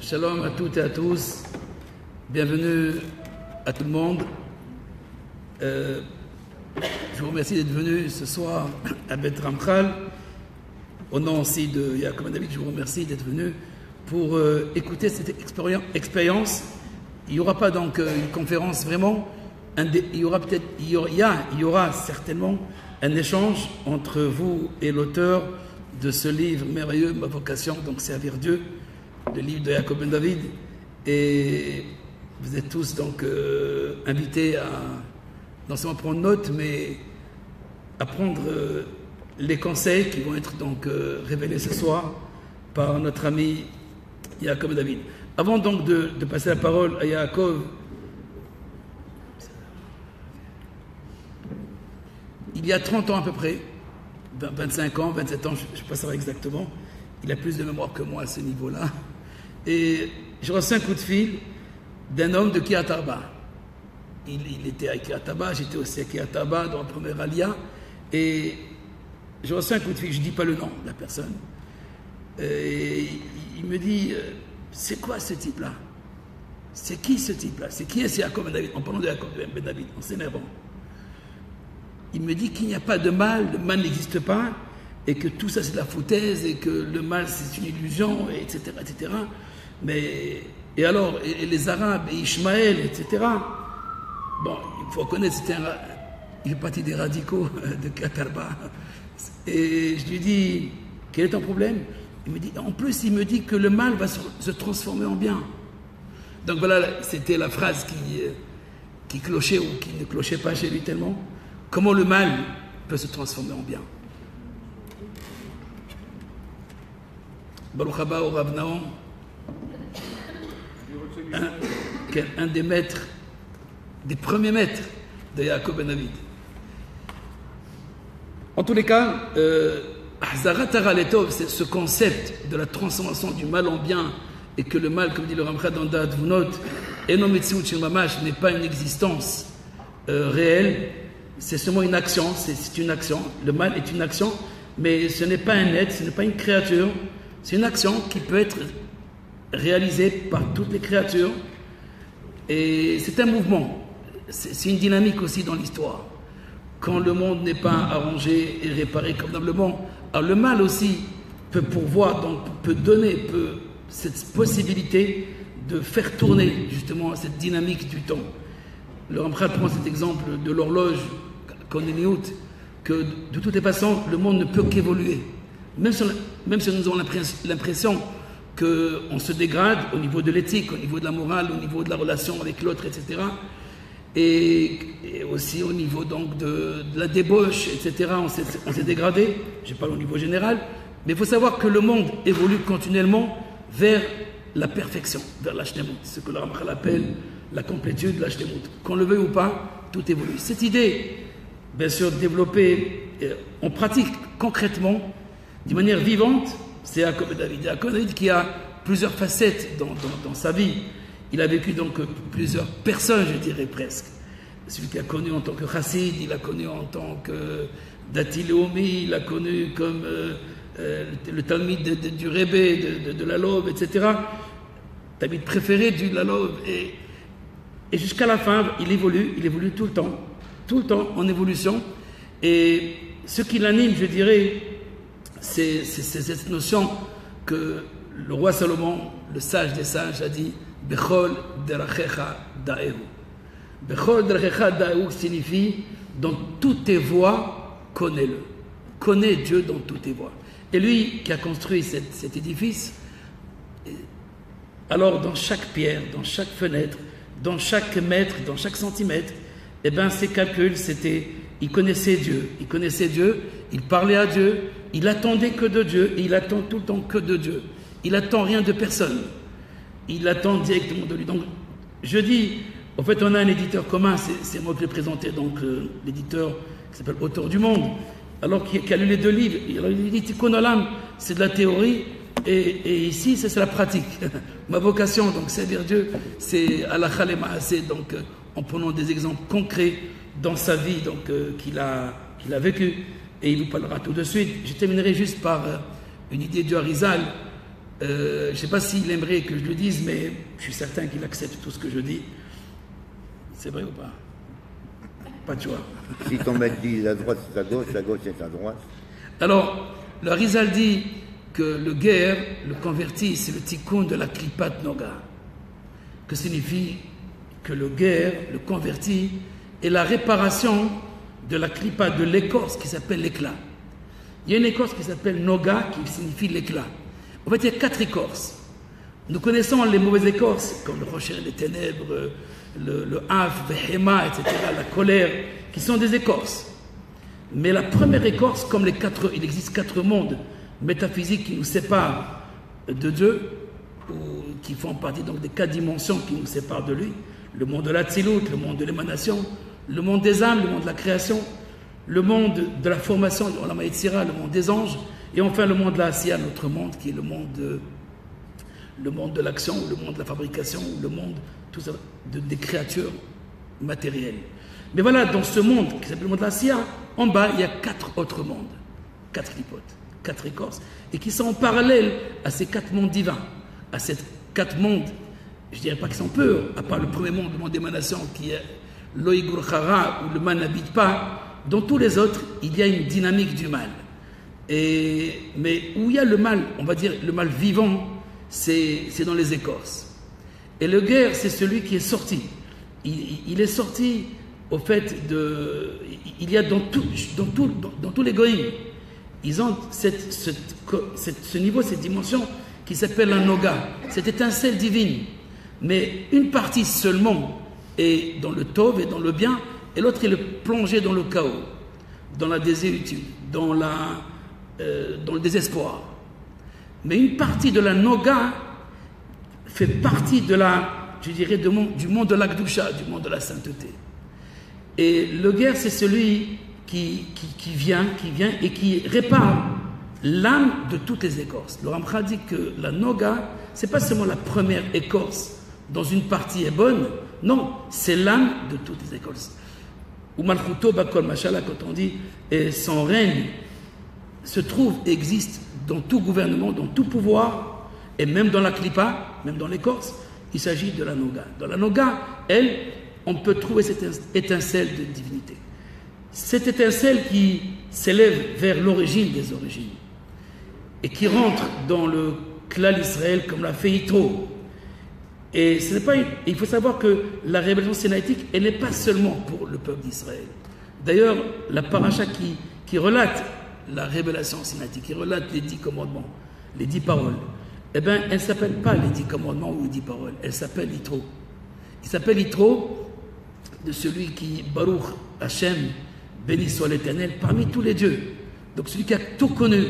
Shalom à toutes et à tous, bienvenue à tout le monde. Je vous remercie d'être venus ce soir à Bet Ramchal. Au nom aussi de Yaakov David, je vous remercie d'être venus pour écouter cette expérience. Il n'y aura pas donc une conférence vraiment, il y aura certainement un échange entre vous et l'auteur de ce livre merveilleux, Ma vocation, donc servir Dieu, le livre de Yaakov David. Et vous êtes tous donc invités à non seulement prendre note, mais à prendre les conseils qui vont être donc révélés ce soir par notre ami Yaakov David. Avant donc de passer la parole à Yaakov, il y a 30 ans à peu près, 25 ans, 27 ans, je ne sais pas savoir exactement, il a plus de mémoire que moi à ce niveau-là, et je reçois un coup de fil d'un homme de Kiryat Arba. Il était à Kiryat Arba, j'étais aussi à Kiryat Arba dans la première alia, et je reçois un coup de fil, je ne dis pas le nom de la personne, et il me dit, c'est quoi ce type-là? C'est qui ce type-là? C'est qui est Yaakov Ben David? En parlant de Yaakov Ben David, en s'énervant. Il me dit qu'il n'y a pas de mal, le mal n'existe pas, et que tout ça c'est de la foutaise, et que le mal c'est une illusion, etc., etc. Mais, et alors, et les Arabes, et Ishmaël, etc. Bon, il faut reconnaître, il fait partie des radicaux de Katarba. Et je lui dis, quel est ton problème? Il me dit, en plus, il me dit que le mal va se transformer en bien. Donc voilà, c'était la phrase qui clochait ou qui ne clochait pas chez lui tellement. Comment le mal peut se transformer en bien. Baruch haba au Rav Naon, un des maîtres, des premiers maîtres de Yaakov Ben David. En tous les cas, Hazarat Letov, c'est ce concept de la transformation du mal en bien, et que le mal, comme dit le Ramchal dans Da'at Vunot, Eno Metziut Shel Mamash, n'est pas une existence réelle, c'est seulement une action, c'est une action. Le mal est une action, mais ce n'est pas un être, ce n'est pas une créature, c'est une action qui peut être réalisée par toutes les créatures, et c'est un mouvement, c'est une dynamique aussi dans l'histoire. Quand le monde n'est pas arrangé et réparé convenablement, alors le mal aussi peut pourvoir, donc peut donner cette possibilité de faire tourner justement cette dynamique du temps. Le Ramchal prend cet exemple de l'horloge Koneniout, que de toutes les façons, le monde ne peut qu'évoluer. Même si nous avons l'impression qu'on se dégrade au niveau de l'éthique, au niveau de la morale, au niveau de la relation avec l'autre, etc., et aussi au niveau donc de la débauche, etc., on s'est dégradé, je parle au niveau général, mais il faut savoir que le monde évolue continuellement vers la perfection, vers l'Ashtemut, ce que le Ramchal appelle la complétude de l'Ashtemut. Qu'on le veuille ou pas, tout évolue. Cette idée, bien sûr, développée en pratique concrètement, de manière vivante, c'est Yaakov David. Yaakov David qui a plusieurs facettes dans sa vie. Il a vécu donc plusieurs personnes, je dirais presque. Celui qu'il a connu en tant que chassid, il a connu en tant que Dati Leomi, il a connu comme le talmid du Rebbe, de la Love, etc. Talmid préféré du Lalov. Et jusqu'à la fin, il évolue tout le temps en évolution. Et ce qui l'anime, je dirais, c'est cette notion que le roi Salomon, le sage des sages, a dit Bechol derachecha da'ehu. Bechol derachecha da'ehu signifie dans toutes tes voies, connais-le. Connais Dieu dans toutes tes voies. Et lui qui a construit cet édifice, alors dans chaque pierre, dans chaque fenêtre, dans chaque mètre, dans chaque centimètre, eh bien ses calculs, c'était, il connaissait Dieu, il parlait à Dieu, il attendait que de Dieu, et il attend tout le temps que de Dieu. Il attend rien de personne, il attend directement de lui. Donc, je dis, en fait, on a un éditeur commun, c'est moi qui l'ai présenté, donc l'éditeur qui s'appelle Auteur du Monde, alors qui a lu les deux livres. Alors, il dit, Tikkun Olam, c'est de la théorie, et ici, c'est la pratique. Ma vocation, donc, servir Dieu, c'est halakha le ma'aseh, donc, en prenant des exemples concrets dans sa vie, donc, qu'il a vécu, et il vous parlera tout de suite. Je terminerai juste par une idée du Harizal, Je ne sais pas s'il aimerait que je le dise, mais je suis certain qu'il accepte tout ce que je dis. C'est vrai ou pas? Pas de choix. Si ton maître dit la droite c'est à gauche c'est à droite. Alors, le Harizal dit que le guerre, le converti, c'est le tikkun de la klipat noga. Que signifie que le guerre, le converti, est la réparation de la klipa, de l'écorce qui s'appelle l'éclat. Il y a une écorce qui s'appelle noga, qui signifie l'éclat. En fait, il y a 4 écorces. Nous connaissons les mauvaises écorces, comme le rocher des ténèbres, le haf, le héma, etc., la colère, qui sont des écorces. Mais la première écorce, comme il existe 4 mondes métaphysiques qui nous séparent de Dieu, ou qui font partie donc des 4 dimensions qui nous séparent de lui, le monde de l'Atzilut, le monde de l'émanation, le monde des âmes, le monde de la création, le monde de la formation, le monde des anges, et enfin le monde de la Asiya, notre monde, qui est le monde de l'action, le monde de la fabrication, le monde tout ça, des créatures matérielles. Mais voilà, dans ce monde qui s'appelle le monde de la Asiya, en bas, il y a 4 autres mondes, 4 clipotes, 4 écorces, et qui sont en parallèle à ces 4 mondes divins, à ces 4 mondes, je ne dirais pas qu'ils sont purs, à part le premier monde, le monde d'émanation, qui est l'Oïgur Khara, où le mal n'habite pas. Dans tous les autres, il y a une dynamique du mal. Mais où il y a le mal, on va dire le mal vivant, c'est dans les écorces. Et le guerre, c'est celui qui est sorti. Il est sorti au fait de... Il y a dans tous les goïms, ils ont ce niveau, cette dimension qui s'appelle un noga, cette étincelle divine. Mais une partie seulement est dans le tov et dans le bien, et l'autre est plongé dans le chaos, dans la déséitude, dans le désespoir. Mais une partie de la noga fait partie de du monde de l'Akdusha, du monde de la sainteté. Et le guerre, c'est celui qui vient et qui répare l'âme de toutes les écorces. Le Ramcha dit que la noga, c'est pas seulement la première écorce dont une partie est bonne, non, c'est l'âme de toutes les écorces. Ou Malchuto Bakol Mashallah, quand on dit et son règne se trouve, existe dans tout gouvernement, dans tout pouvoir, et même dans la klipa, même dans l'écorce, il s'agit de la noga. Dans la noga, on peut trouver cette étincelle de divinité. Cette étincelle qui s'élève vers l'origine des origines et qui rentre dans le clan d'Israël comme l'a fait Yitro. Et il faut savoir que la révélation sinaïtique, elle n'est pas seulement pour le peuple d'Israël. D'ailleurs, la paracha qui relate la révélation sinaïtique, qui relate les 10 commandements, les 10 paroles, eh bien, elle ne s'appelle pas les 10 commandements ou les 10 paroles, elle s'appelle Yitro. Il s'appelle Yitro de celui qui, Baruch Hashem, béni soit l'Éternel, parmi tous les dieux. Donc celui qui a tout connu,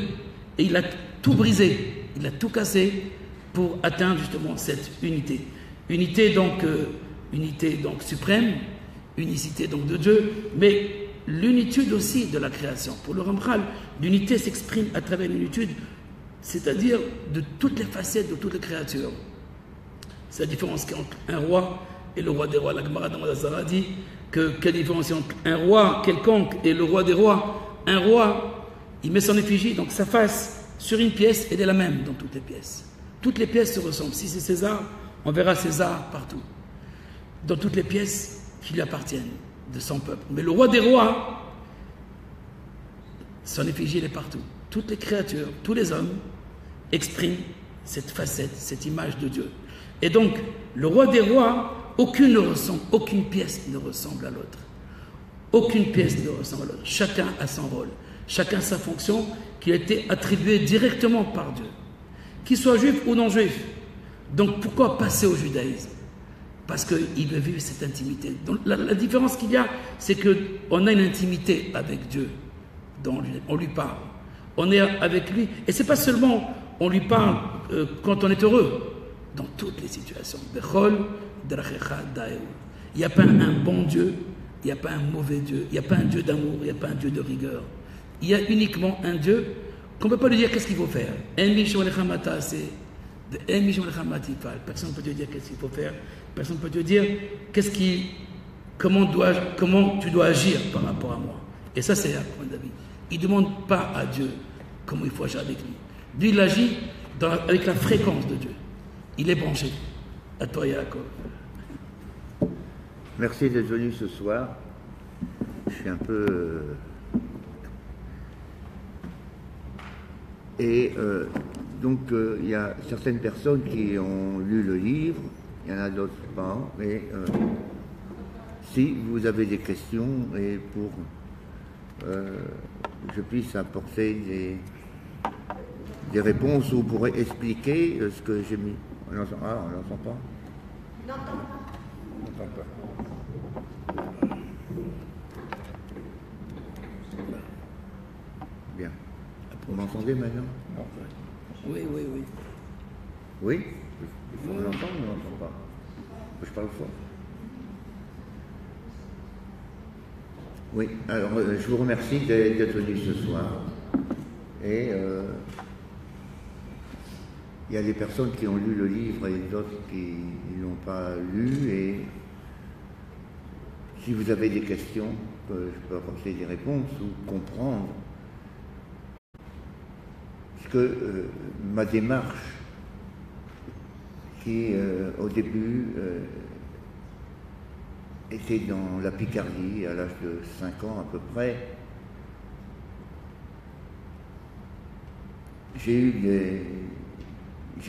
et il a tout brisé, il a tout cassé, pour atteindre justement cette unité. Unité donc suprême, unicité donc de Dieu, mais l'unitude aussi de la création. Pour le Ramchal, l'unité s'exprime à travers l'unitude, c'est-à-dire de toutes les facettes de toutes les créatures. C'est la différence entre un roi et le roi des rois. La Gemara dans la Zara dit que quelle différence entre un roi quelconque et le roi des rois. Un roi, il met son effigie, donc sa face, sur une pièce, elle est la même dans toutes les pièces. Toutes les pièces se ressemblent. Si c'est César, on verra César partout. Dans toutes les pièces qui lui appartiennent, de son peuple. Mais le roi des rois, son effigie, elle est partout. Toutes les créatures, tous les hommes expriment cette facette, cette image de Dieu. Et donc, le roi des rois, aucune pièce ne ressemble à l'autre. Aucune pièce ne ressemble à l'autre. Chacun a son rôle. Chacun sa fonction qui a été attribuée directement par Dieu. Qu'il soit juif ou non juif. Donc pourquoi passer au judaïsme? Parce qu'il veut vivre cette intimité. Donc, la différence qu'il y a, c'est qu'on a une intimité avec Dieu. On lui parle. On est avec lui. Et ce n'est pas seulement on lui parle quand on est heureux. Dans toutes les situations. Il n'y a pas un bon Dieu, il n'y a pas un mauvais Dieu, il n'y a pas un Dieu d'amour, il n'y a pas un Dieu de rigueur. Il y a uniquement un Dieu qu'on ne peut pas lui dire qu'est-ce qu'il faut faire. Personne ne peut te dire qu'est-ce qu'il faut faire. Personne ne peut te dire comment tu dois agir par rapport à moi. Et ça, c'est un point d'avis. Il ne demande pas à Dieu comment il faut agir avec lui. Lui, il agit avec la fréquence de Dieu. Il est branché. À toi, Yaakov. Merci d'être venu ce soir. Je suis un peu... Donc, il y a certaines personnes qui ont lu le livre, il y en a d'autres pas, mais si vous avez des questions et pour que je puisse apporter des réponses ou vous pourrez expliquer ce que j'ai mis. On n'entend pas. On n'entend pas. Bien. Vous m'entendez maintenant? Oui. Oui? On l'entend ou on n'entend pas? Je parle fort. Oui, alors je vous remercie d'être venu ce soir. Et il y a des personnes qui ont lu le livre et d'autres qui ne l'ont pas lu. Et si vous avez des questions, je peux apporter des réponses ou comprendre. Parce que ma démarche, qui au début était dans la Picardie à l'âge de 5 ans à peu près, j'ai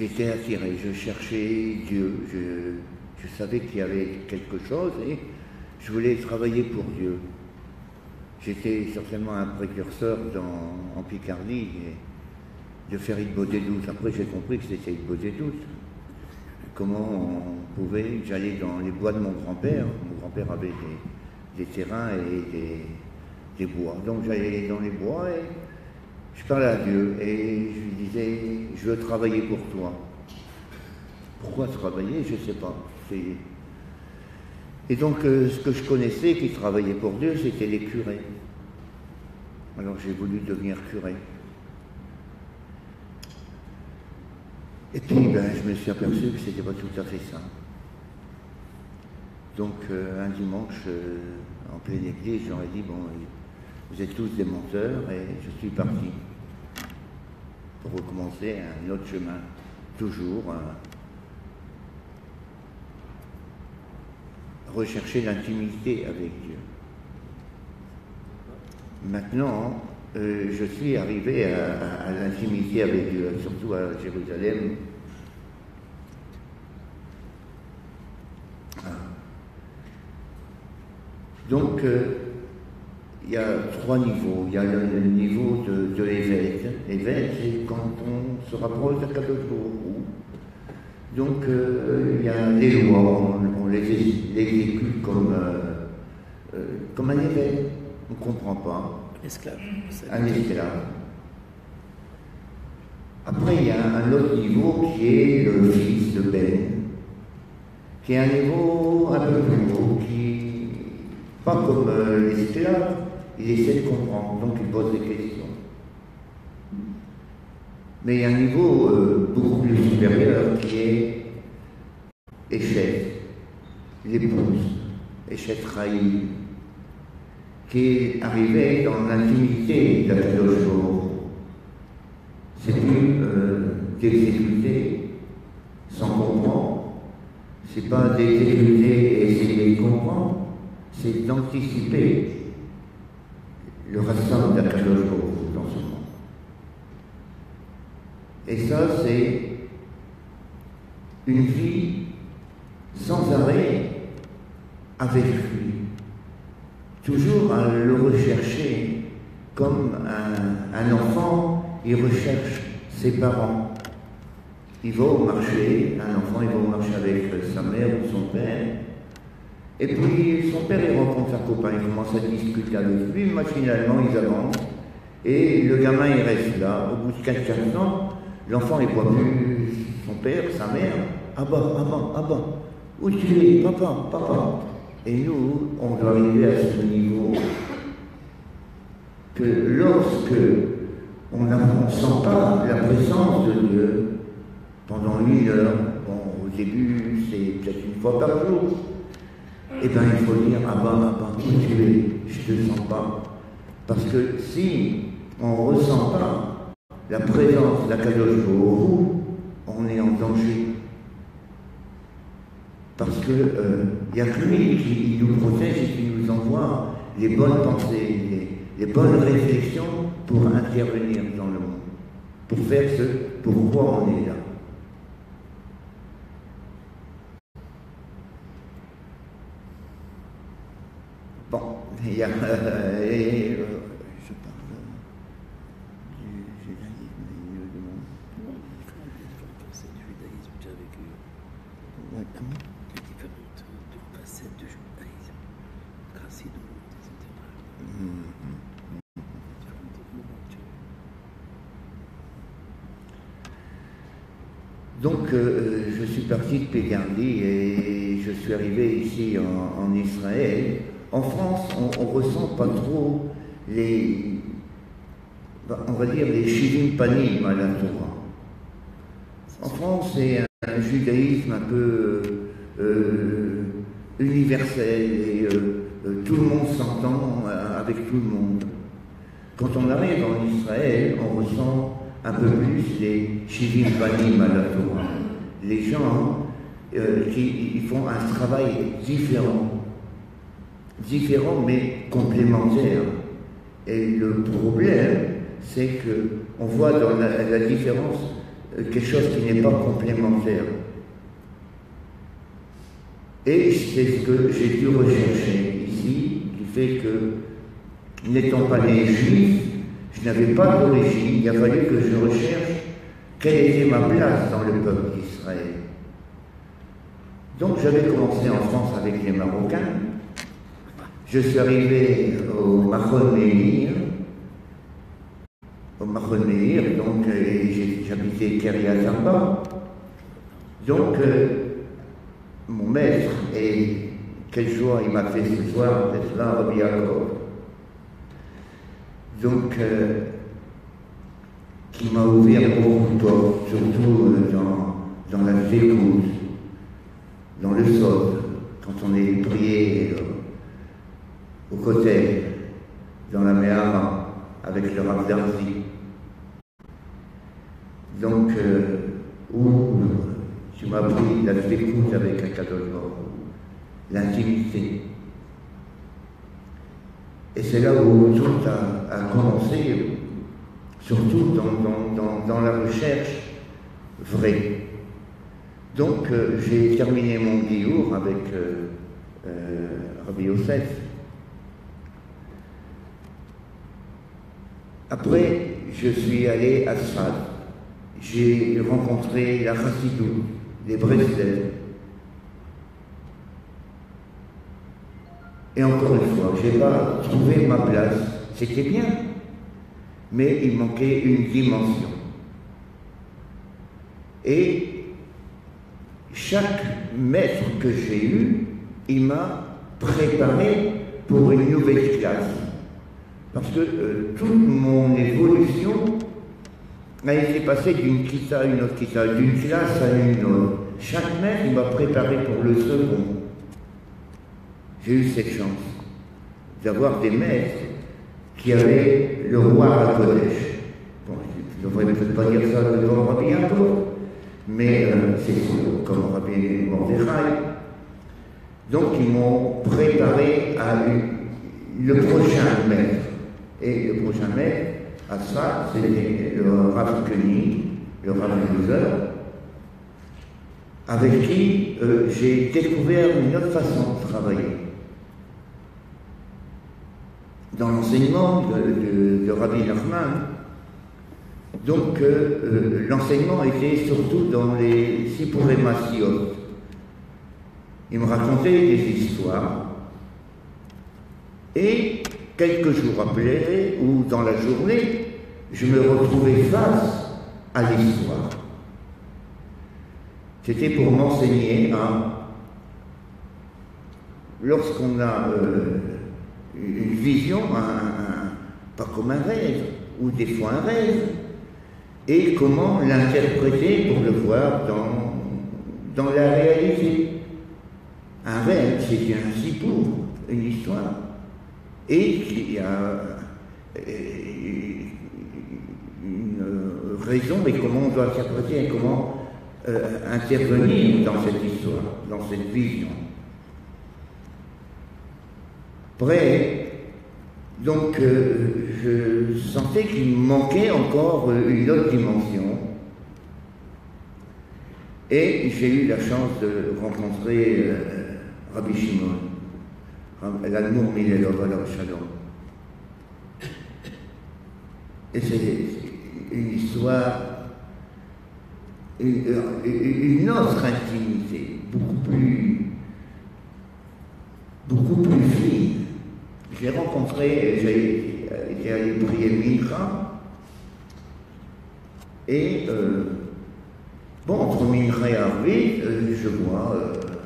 été attiré, je cherchais Dieu, je savais qu'il y avait quelque chose et je voulais travailler pour Dieu. J'étais certainement un précurseur en Picardie de faire une beauté douce. Après j'ai compris que c'était une beauté douce. Comment on pouvait, j'allais dans les bois de mon grand-père avait des terrains et des bois. Donc j'allais dans les bois et je parlais à Dieu et je lui disais, je veux travailler pour toi. Pourquoi travailler? Je ne sais pas. Et donc ce que je connaissais qui travaillait pour Dieu, c'était les curés. Alors j'ai voulu devenir curé. Et puis je me suis aperçu que ce n'était pas tout à fait ça. Donc un dimanche, en pleine église, j'aurais dit, bon, vous êtes tous des menteurs, et je suis parti pour recommencer un autre chemin, toujours rechercher l'intimité avec Dieu. Maintenant, je suis arrivé à l'intimité avec Dieu, surtout à Jérusalem. Donc, il y a 3 niveaux. Il y a le niveau de l'éveil. L'éveil, c'est quand on se rapproche d'Akadosh Baruch Hu. Donc, il y a les lois, on les exécute comme un éveil. On ne comprend pas. Esclave. Un esclave. Après, il y a un autre niveau qui est le fils de Ben, qui est un niveau un peu plus haut, qui, pas comme l'esclave, il essaie de comprendre, donc il pose des questions. Mais il y a un niveau beaucoup plus supérieur qui est Échec, l'épouse, Échec Raïm, qui est arrivé dans l'intimité d'Akadosh Baruch Hu. C'est plus d'exécuter sans comprendre. C'est pas d'exécuter et essayer de comprendre, c'est d'anticiper le rassemble d'Akadosh Baruch Hu dans ce monde. Et ça, c'est une vie sans arrêt avec lui. Toujours à le rechercher comme un enfant, il recherche ses parents. Il va au marché, un enfant, il va au marché avec sa mère ou son père. Et puis son père, il rencontre un copain, il commence à discuter avec lui, machinalement, ils avancent. Et le gamin, il reste là. Au bout de 4-5 ans, l'enfant, il ne voit plus son père, sa mère. Ah bah, où tu es, papa. Et nous, on doit arriver à ce niveau que lorsque on ne sent pas la présence de Dieu pendant 1 heure, bon, au début c'est peut-être 1 fois par jour, eh bien il faut dire, ah bah, où tu es, je ne te sens pas. Parce que si on ne ressent pas la présence d'Akadosh Baruch Hu, on est en danger. Parce que il n'y a que lui qui nous protège et qui nous envoie les bonnes pensées, les bonnes réflexions pour intervenir dans le monde, pour faire ce pourquoi on est là. Bon, il y a... je parle du judaïsme et du monde. C'est du judaïsme, tu as vécu Comment les différentes facettes du judaïsme, chassidut, etc. Donc, je suis parti de Pégardi et je suis arrivé ici en Israël. En France, on ne ressent pas trop on va dire, les shivim panim à la Torah. En France, c'est un judaïsme un peu universel et tout le monde s'entend avec tout le monde. Quand on arrive en Israël, on ressent un peu plus les shivim panim à la Torah. Les gens qui font un travail différent mais complémentaire. Et le problème, c'est qu'on voit dans la différence quelque chose qui n'est pas complémentaire. Et c'est ce que j'ai dû rechercher ici, qui fait que, n'étant pas né juif, je n'avais pas d'origine, il a fallu que je recherche quelle était ma place dans le peuple d'Israël. Donc j'avais commencé en France avec les Marocains. Je suis arrivé au Mahon Meir. Donc j'habitais Kiryat Arba. Donc mon maître, et quelle joie il m'a fait ce soir d'être là, Rabbi Yaakov. Donc qui m'a ouvert beaucoup de portes, surtout dans la vécoute, dans le sol, quand on est prié au côté, dans la Méhama, avec le Rav Darzi. Donc, où tu m'as pris la vécoute avec un cadeau, l'intimité. Et c'est là où tout a commencé, surtout dans la recherche vraie. Donc, j'ai terminé mon giour avec Rabbi Yosef. Après, je suis allé à Sfad. J'ai rencontré la Chassidut, les Breslev. Et encore une fois, je n'ai pas trouvé ma place. C'était bien, mais il manquait une dimension. Et chaque maître que j'ai eu, il m'a préparé pour une nouvelle classe. Parce que toute mon évolution a été passée d'une kita à une autre kita, d'une classe à une autre. Chaque maître, il m'a préparé pour le second. J'ai eu cette chance d'avoir des maîtres qui avaient le roi à Kodesh. Bon, je ne devrais peut-être pas dire ça devant Rabbi Yaakov, mais c'est comme Rabbi Mordechai. Donc, ils m'ont préparé à le prochain maître. Et le prochain maître, à ça, c'était le Rav Koenig, le Rav Loser, avec qui j'ai découvert une autre façon de travailler. Dans l'enseignement de Rabbi Nachman, donc l'enseignement était surtout dans les Sipurei Masiot. Il me racontait des histoires, et quelques jours après, ou dans la journée, je me retrouvais face à l'histoire. C'était pour m'enseigner lorsqu'on a une vision, pas comme un rêve, ou des fois un rêve, et comment l'interpréter pour le voir dans la réalité. Un rêve, c'est un sipour, une histoire. Et il y a une raison et comment on doit interpréter et comment intervenir dans cette histoire, dans cette vision. Après, donc, je sentais qu'il me manquait encore une autre dimension. Et j'ai eu la chance de rencontrer Rabbi Shimon, l'Admour Milelov Alav Shalom. Et c'est une histoire, une autre intimité, beaucoup plus fine. Je l'ai rencontré, j'ai allé prier Mincha, et entre Mincha et Arvit, je vois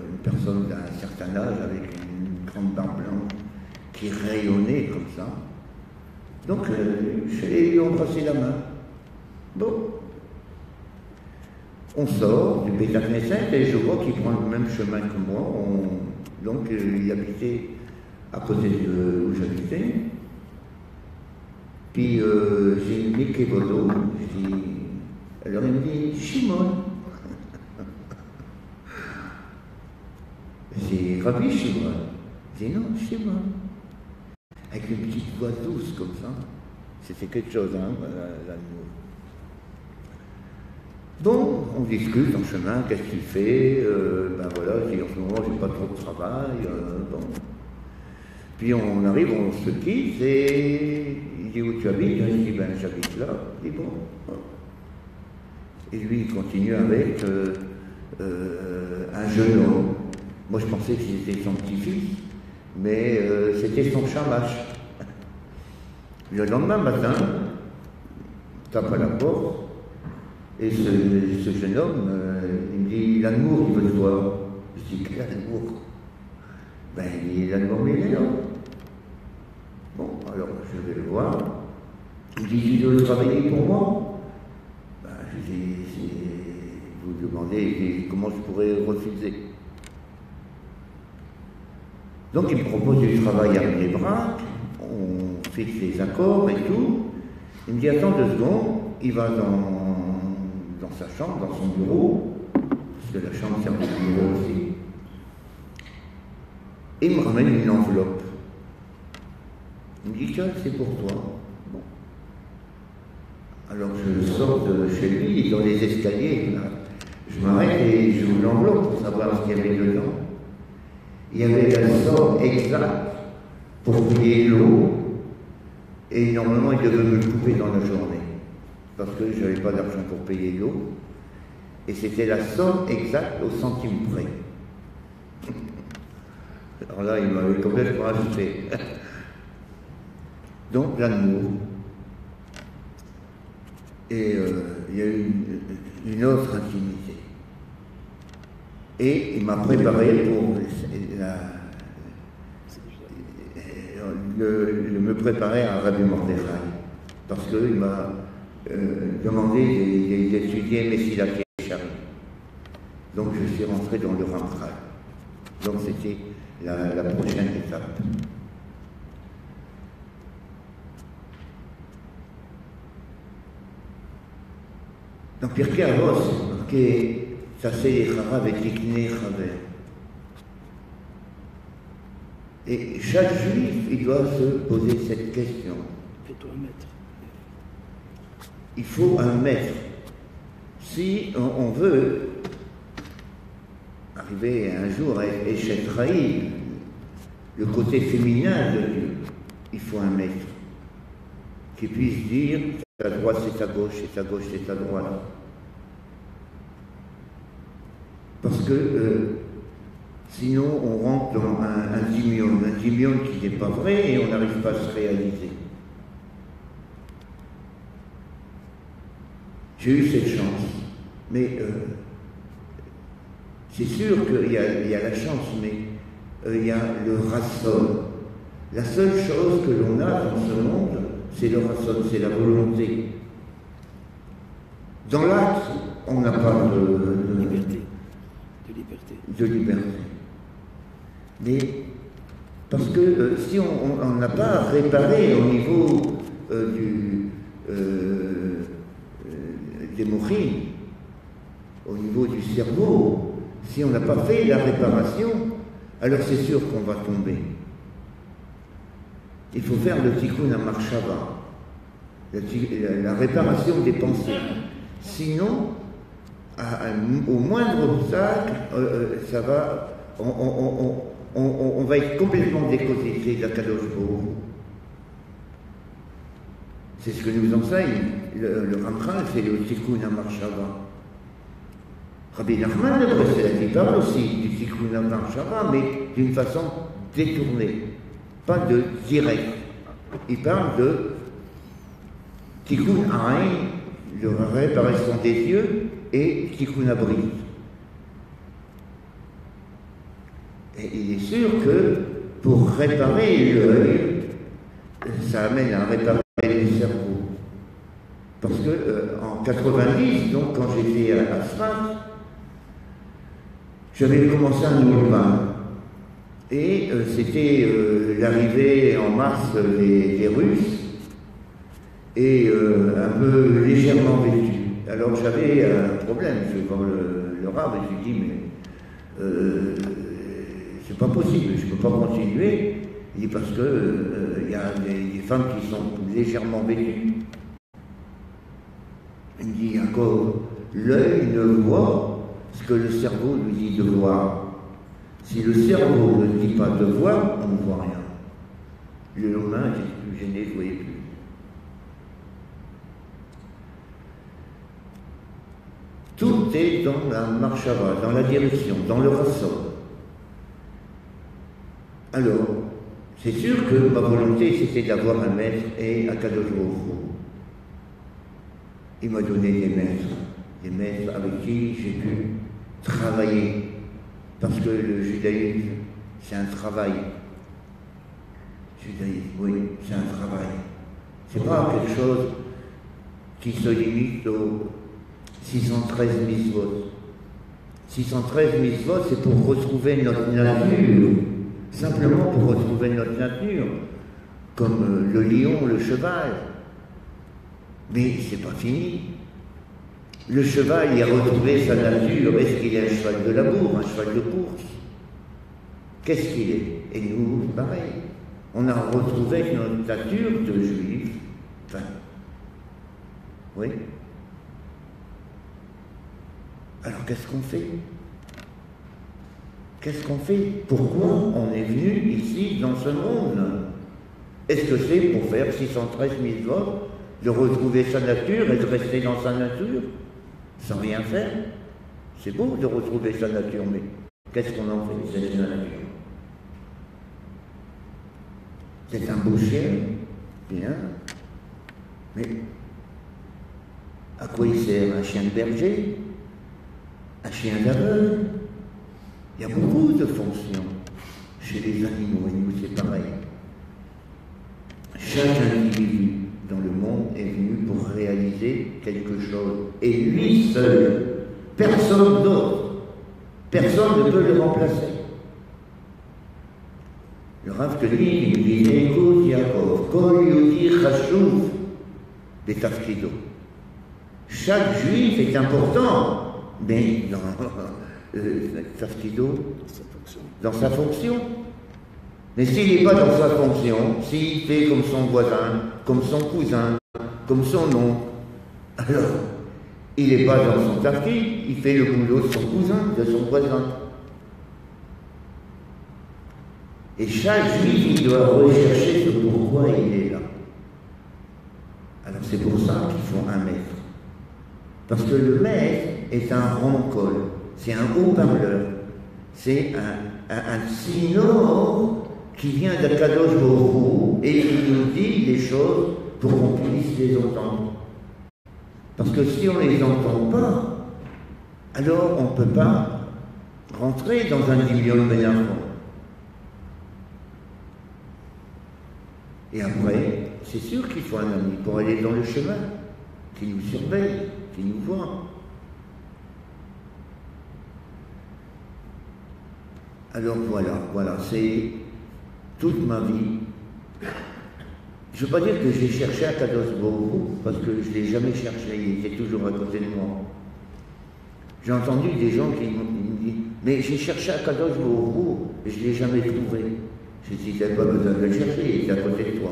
une personne d'un certain âge avec une grande barbe blanche qui rayonnait comme ça. Donc, je lui ai embrassé la main. Bon. On sort du Beit Knesset et je vois qu'il prend le même chemin que moi. Donc, il habitait à côté de où j'habitais. Puis, j'ai mis Kevodo. Alors, il me dit Shimon. C'est Rabbi Shimon. Je dis non, Shimon. Avec une petite voix douce comme ça. C'était quelque chose, hein, l'amour. Bon, on discute en chemin, qu'est-ce que tu fais? Ben voilà, je dis en ce moment, j'ai pas trop de travail. Bon. Puis on arrive, on se quitte, et il dit où tu habites? Je dis ben j'habite là. Il dit bon. Et lui, il continue avec un jeune homme. Moi, je pensais que c'était son petit-fils, mais c'était son chamache. Le lendemain matin, tape à la porte, et ce jeune homme, il me dit, l'amour, il veut te voir. Je dis, quel amour? Ben, il dit, l'amour, mais il est là. Bon, alors, je vais le voir. Il me dit, tu veux travailler pour moi? Ben, je dis, vous demandez comment je pourrais refuser. Donc, il me propose du travail à Bnei-Brak, on fixe les accords et tout. Il me dit, attends 2 secondes, il va dans sa chambre, dans son bureau, parce que la chambre sert de bureau aussi. Et il me ramène une enveloppe. Il me dit, tiens, c'est pour toi. Bon. Alors je sors de chez lui, dans les escaliers, là. Je m'arrête et j'ouvre l'enveloppe pour savoir ce qu'il y avait dedans. Il y avait la somme exacte pour payer l'eau, et normalement il devait me le couper dans la journée. Parce que je n'avais pas d'argent pour payer l'eau, et c'était la somme exacte au centime près. Alors là, il m'avait complètement ajouté. Donc, l'amour. Et il y a eu une autre intimité. Et il m'a préparé pour me préparer à Rabbi Mordechai, parce qu'il m'a demandé d'étudier Messilat Yesharim. Donc je suis rentré dans le Ramchal. Donc c'était la prochaine étape. Dans Pirkei Avos, c'est marqué Tasei Yechara v'tiknei chaver. Et chaque juif, il doit se poser cette question. Fais-toi un maître. Il faut un maître. Si on veut arriver un jour à Eshet Raïl, le côté féminin de Dieu, il faut un maître qui puisse dire ta droite c'est ta gauche, et ta gauche c'est ta droite. Parce que sinon on rentre dans un dimion qui n'est pas vrai et on n'arrive pas à se réaliser. J'ai eu cette chance, mais c'est sûr qu'il y a la chance, mais il y a le rasson. La seule chose que l'on a dans ce monde, c'est le rasson, c'est la volonté. Dans l'acte, on n'a pas de liberté. De liberté. Mais parce que si on n'a pas réparé au niveau des mochines, au niveau du cerveau, si on n'a pas fait la réparation, alors c'est sûr qu'on va tomber. Il faut faire le tikkun hamachshava, la réparation des pensées. Sinon, au moindre obstacle, ça va, on va être complètement déconnecté de la Kadosh Baruch Hu. C'est ce que nous enseigne le Ramchal, c'est le tikkun hamachshava. Rabbi Nachman de Breslev, il parle aussi du tikkun hamachshava, mais d'une façon détournée, pas de direct. Il parle de tikkun haïn, de réparation des yeux, et tikkun abrit. Et il est sûr que pour réparer l'œil, ça amène à réparer le cerveau. Parce que en 90, donc quand j'étais à Sfat, j'avais commencé un nouveau bain. Et c'était l'arrivée en mars des Russes, et un peu légèrement vêtu. Alors j'avais un problème, je vais voir le rab et je lui dis mais c'est pas possible, je ne peux pas continuer. Il dit parce que il y a des femmes qui sont légèrement vêtues. Il me dit encore, l'œil ne voit ce que le cerveau lui dit de voir. Si le cerveau ne dit pas de voir, on ne voit rien. Le lendemain, j'étais plus gêné, je ne voyais plus. Tout est dans la marshava, dans la direction, dans le ressort. Alors, c'est sûr que ma volonté, c'était d'avoir un maître et un Kadosh Baruch Hu. Il m'a donné des maîtres avec qui j'ai pu travailler. Parce que le judaïsme, c'est un travail. Judaïsme, oui, c'est un travail. C'est pas quelque chose qui se limite aux 613 mitzvot. 613 mitzvot, c'est pour retrouver notre nature. Simplement pour retrouver notre nature. Comme le lion, le cheval. Mais c'est pas fini. Le cheval, il a retrouvé sa nature. Est-ce qu'il est un cheval de labour, un cheval de course? Qu'est-ce qu'il est? Et nous, pareil. On a retrouvé notre nature de juif. Enfin, oui. Alors qu'est-ce qu'on fait? Qu'est-ce qu'on fait? Pourquoi on est venu ici, dans ce monde? Est-ce que c'est pour faire 613 000 de retrouver sa nature et de rester dans sa nature? Sans rien faire. C'est beau de retrouver sa nature, mais qu'est-ce qu'on en fait de cette nature? C'est un beau chien, bien, mais à quoi il sert? Un chien de berger? Un chien d'aveugle? Il y a beaucoup de fonctions chez les animaux, et nous c'est pareil. Chaque individu dans le monde est venu pour réaliser quelque chose. Et lui seul, personne d'autre, personne ne peut le remplacer. Le Rav Kohanim, il dit, écoute Yaakov, Kol Yehudi Chashuv Betafkido. Chaque juif est important, mais dans Tafkido, dans sa fonction. Mais s'il n'est pas dans sa fonction, s'il fait comme son voisin, comme son cousin, comme son oncle, alors il n'est pas dans son tafkid, il fait le boulot de son cousin, de son voisin. Et chaque juif, il doit rechercher ce pourquoi il est là. Alors c'est pour ça qu'il faut un maître. Parce que le maître est un rond-col, c'est un haut-parleur, c'est un signor qui vient d'Akadosh Baruch Hu et qui nous dit des choses pour qu'on puisse les entendre. Parce que si on ne les entend pas, alors on ne peut pas rentrer dans un dimion bénéfice. Et après, c'est sûr qu'il faut un ami pour aller dans le chemin, qui nous surveille, qui nous voit. Alors voilà, c'est toute ma vie, je ne veux pas dire que j'ai cherché à Kadosh Baruch, parce que je ne l'ai jamais cherché, il était toujours à côté de moi. J'ai entendu des gens qui m'ont dit, mais j'ai cherché à Kadosh Baruch et je ne l'ai jamais trouvé. J'ai dit, tu n'as pas besoin de le chercher, il est à côté de toi.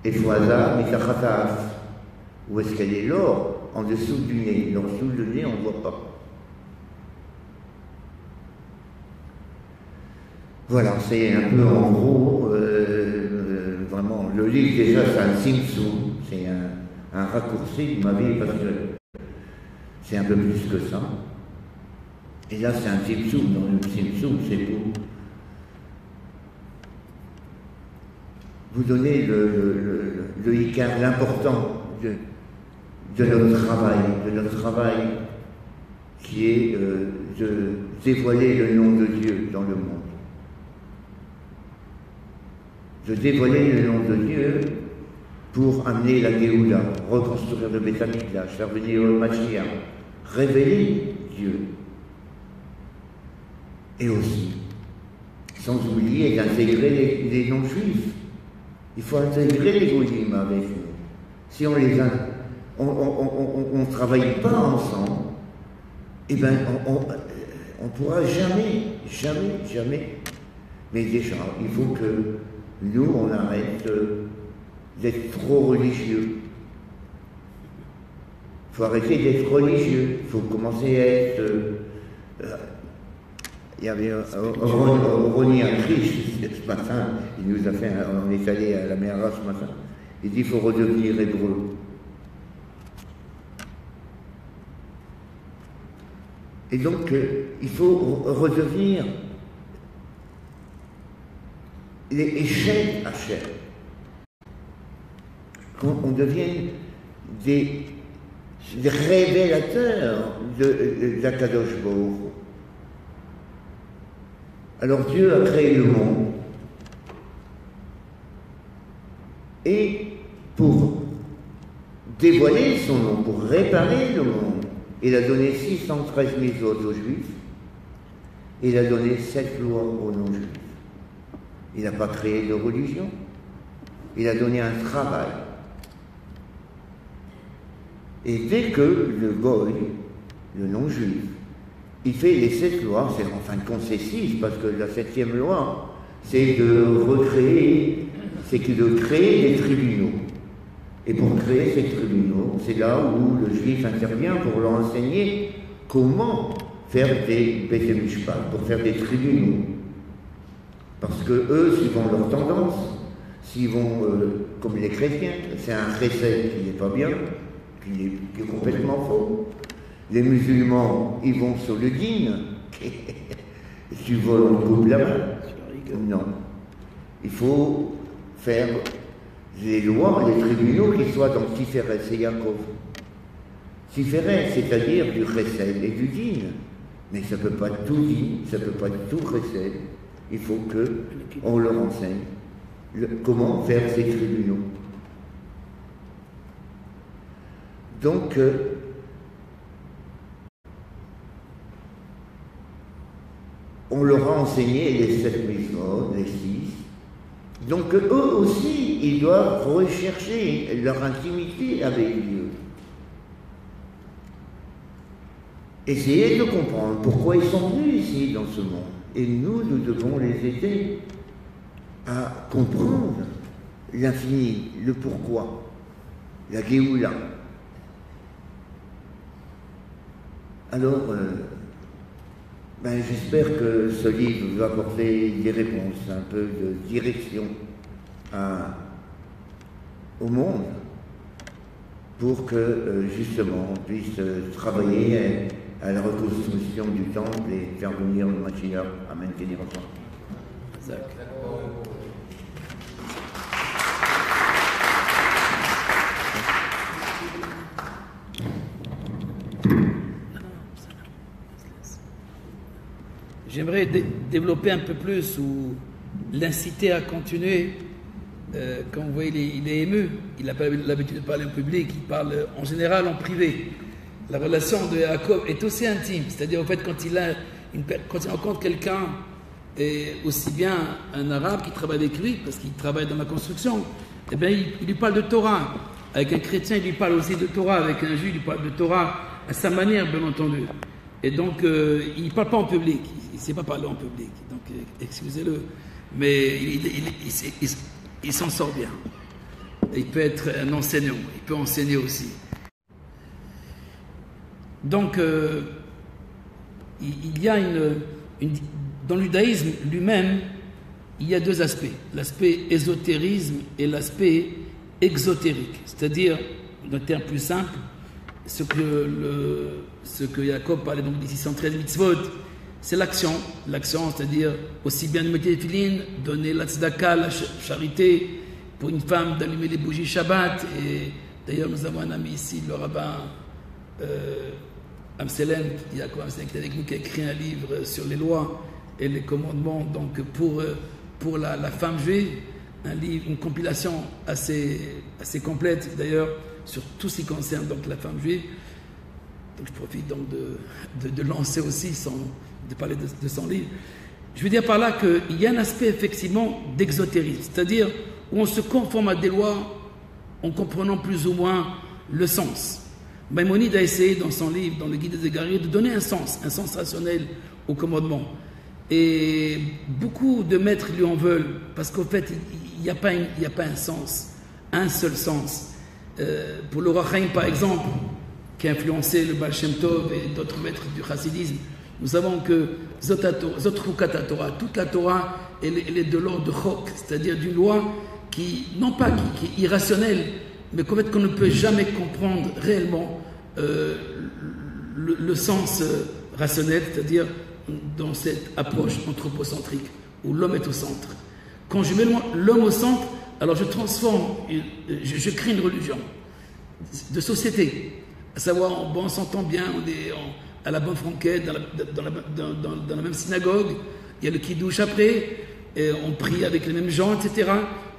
Et Fouaza, Mitachataf, où est-ce qu'elle est l'or? En dessous du nez. En dessous du nez, on ne voit pas. Voilà, c'est un peu en gros, vraiment, le livre déjà c'est un simsou, c'est un raccourci de ma vie parce que c'est un peu plus que ça. Et là c'est un simsou, dans le simsou c'est pour vous donner le hikar, l'important de notre travail qui est de dévoiler le nom de Dieu dans le monde. De dévoiler le nom de Dieu pour amener la Géoula, reconstruire le Beth Amikdash, faire venir le Mashiach, révéler Dieu. Et aussi, sans oublier d'intégrer les non-juifs. Il faut intégrer les goyim avec nous. Si on les on travaille pas ensemble, eh ben on pourra jamais. Mais déjà, il faut que nous, on arrête d'être trop religieux. Il faut arrêter d'être religieux. Il faut commencer à être... il y avait Ronnie Acrich ce matin, il nous a fait, on est allé à la Méhara ce matin, il dit qu'il faut redevenir hébreu. Et donc, il faut redevenir les échecs à chair. Qu'on devienne des révélateurs de d'Akadosh Baruch. Alors Dieu a créé le monde et pour dévoiler son nom, pour réparer le monde, il a donné 613 mitzvot aux Juifs, il a donné 7 lois aux non-Juifs. Il n'a pas créé de religion, il a donné un travail. Et dès que le goy, le non-juif, il fait les 7 lois, c'est en fin de compte c'est 6, parce que la 7e loi, c'est de recréer, c'est de créer des tribunaux. Et pour créer ces tribunaux, c'est là où le juif intervient pour leur enseigner comment faire des Beth Mishpat, pour faire des tribunaux. Parce que eux, suivant leur tendance, s'ils vont, comme les chrétiens, c'est un chesed qui n'est pas bien, qui est complètement faux. Les musulmans, ils vont sur le din. Si tu voles, on te coupe la main. Non. Il faut faire les lois, les tribunaux qui soient dans Tiferet et Yaakov. Tiferet, c'est-à-dire du chesed et du din. Mais ça ne peut pas être tout din, ça ne peut pas être tout chesed. Il faut qu'on leur enseigne comment faire ces tribunaux. Donc, on leur a enseigné les 7 mitzvot, les 6. Donc, eux aussi, ils doivent rechercher leur intimité avec Dieu. Essayer de comprendre pourquoi ils sont venus ici dans ce monde. Et nous devons les aider à comprendre l'infini, le pourquoi, la Géoula. Alors, j'espère que ce livre va apporter des réponses, un peu de direction au monde, pour que justement on puisse travailler à la reconstruction du temple et faire venir le Mashiach à maintenir ensemble. J'aimerais développer un peu plus ou l'inciter à continuer. Quand vous voyez, il est ému, il n'a pas l'habitude de parler en public, il parle en général en privé. La relation de Yaakov est aussi intime, c'est-à-dire au fait quand il rencontre quelqu'un Et aussi bien un arabe qui travaille avec lui, parce qu'il travaille dans la construction, eh bien, il lui parle de Torah. Avec un chrétien, il lui parle aussi de Torah. Avec un juif, il lui parle de Torah à sa manière, bien entendu. Et donc, il ne parle pas en public. Il ne sait pas parler en public. Donc, excusez-le. Mais il s'en sort bien. Il peut être un enseignant. Il peut enseigner aussi. Donc, il y a dans le judaïsme lui-même, il y a deux aspects. L'aspect ésotérisme et l'aspect exotérique. C'est-à-dire, d'un terme plus simple, ce que Jacob parlait donc des 613 mitzvot, c'est l'action. L'action, c'est-à-dire aussi bien de mettre les filines, donner la tzedaka, la charité, pour une femme d'allumer les bougies Shabbat. Et d'ailleurs, nous avons un ami ici, le rabbin Amselem, qui est avec nous, qui a écrit un livre sur les lois et les commandements donc pour la femme juive, un livre, une compilation assez complète d'ailleurs sur tout ce qui concerne donc la femme juive. Donc je profite donc de lancer aussi de parler de son livre. Je veux dire par là qu'il y a un aspect effectivement d'exotérisme, c'est-à-dire où on se conforme à des lois en comprenant plus ou moins le sens. Maïmonide a essayé dans son livre, dans le Guide des Égarés, de donner un sens rationnel au commandement. Et beaucoup de maîtres lui en veulent, parce qu'au fait, il n'y a pas un sens, un seul sens. Pour le Rachaim, par exemple, qui a influencé le Baal Shem Tov et d'autres maîtres du chassidisme, nous savons que Zot Chukat Torah, toute la Torah, elle est de l'ordre de Chok, c'est-à-dire d'une loi qui est irrationnelle, mais qu'en fait qu'on ne peut jamais comprendre réellement le sens rationnel, c'est-à-dire dans cette approche anthropocentrique où l'homme est au centre. Quand je mets l'homme au centre, alors je transforme, je crée une religion de société, à savoir on s'entend bien, on est à la bonne franquette, dans la même synagogue, il y a le kiddush après, et on prie avec les mêmes gens, etc.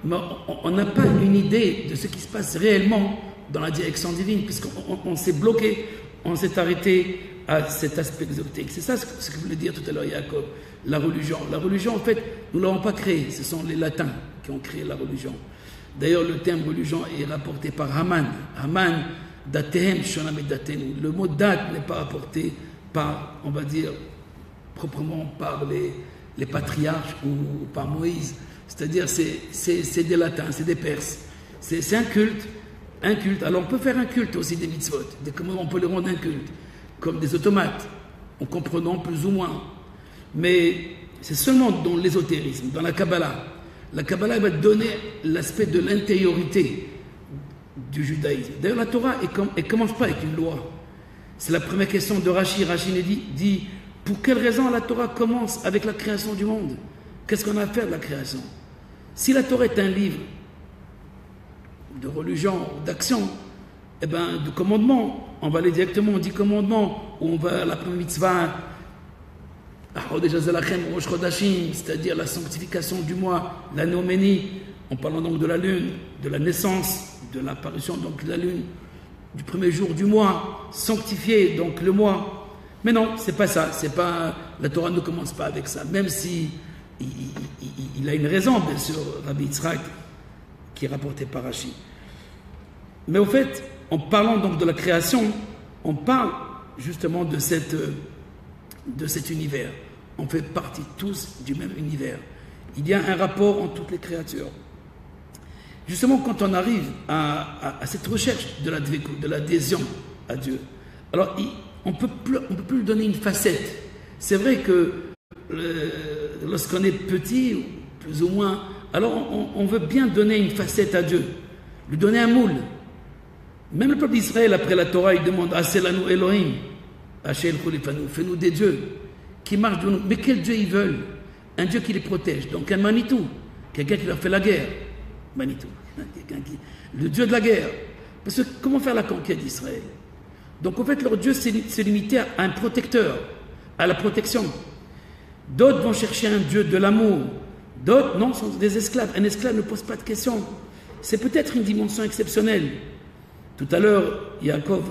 Mais on n'a pas une idée de ce qui se passe réellement dans la direction divine, puisqu'on s'est bloqué, on s'est arrêté à cet aspect exotique. C'est ça ce que voulait dire tout à l'heure Jacob, la religion. La religion, en fait, nous ne l'avons pas créée, ce sont les latins qui ont créé la religion. D'ailleurs, le terme religion est rapporté par Haman. Haman, datehem shonam datenu. Le mot date n'est pas rapporté par, on va dire, proprement par les patriarches ou par Moïse. C'est-à-dire, c'est des latins, c'est des perses. C'est un culte. Alors, on peut faire un culte aussi des mitzvot. Comment on peut les rendre un culte? Comme des automates, en comprenant plus ou moins. Mais c'est seulement dans l'ésotérisme, dans la Kabbalah. La Kabbalah va donner l'aspect de l'intériorité du judaïsme. D'ailleurs, la Torah, elle ne commence pas avec une loi. C'est la première question de Rashi. Rashi dit, pour quelle raison la Torah commence avec la création du monde? Qu'est-ce qu'on a à faire de la création? Si la Torah est un livre de religion, d'action, eh ben, de commandement, on va aller directement au 10 commandements, où on va à la première mitzvah, c'est-à-dire la sanctification du mois, la noménie, en parlant donc de la lune, de la naissance, de l'apparition donc de la lune, du premier jour du mois, sanctifier donc le mois. Mais non, c'est pas ça, c'est pas, la Torah ne commence pas avec ça, même si il a une raison, bien sûr, Rabbi Yitzhak, qui est rapporté par Rashi. Mais au fait, en parlant donc de la création, on parle justement de cet univers. On fait partie tous du même univers. Il y a un rapport entre toutes les créatures. Justement, quand on arrive à cette recherche de l'adhésion à Dieu, alors on ne peut plus lui donner une facette. C'est vrai que lorsqu'on est petit, plus ou moins, alors on veut bien donner une facette à Dieu, lui donner un moule. Même le peuple d'Israël, après la Torah, il demande « Aselanu Elohim » fais-nous des dieux qui marchent de nous. Mais quel Dieu ils veulent? Un Dieu qui les protège. Donc un Manitou, quelqu'un qui leur fait la guerre. Manitou, le Dieu de la guerre. Parce que comment faire la conquête d'Israël? Donc en fait, leur Dieu s'est limité à un protecteur, à la protection. D'autres vont chercher un Dieu de l'amour. D'autres, non, sont des esclaves. Un esclave ne pose pas de questions. C'est peut-être une dimension exceptionnelle. Tout à l'heure, Yaakov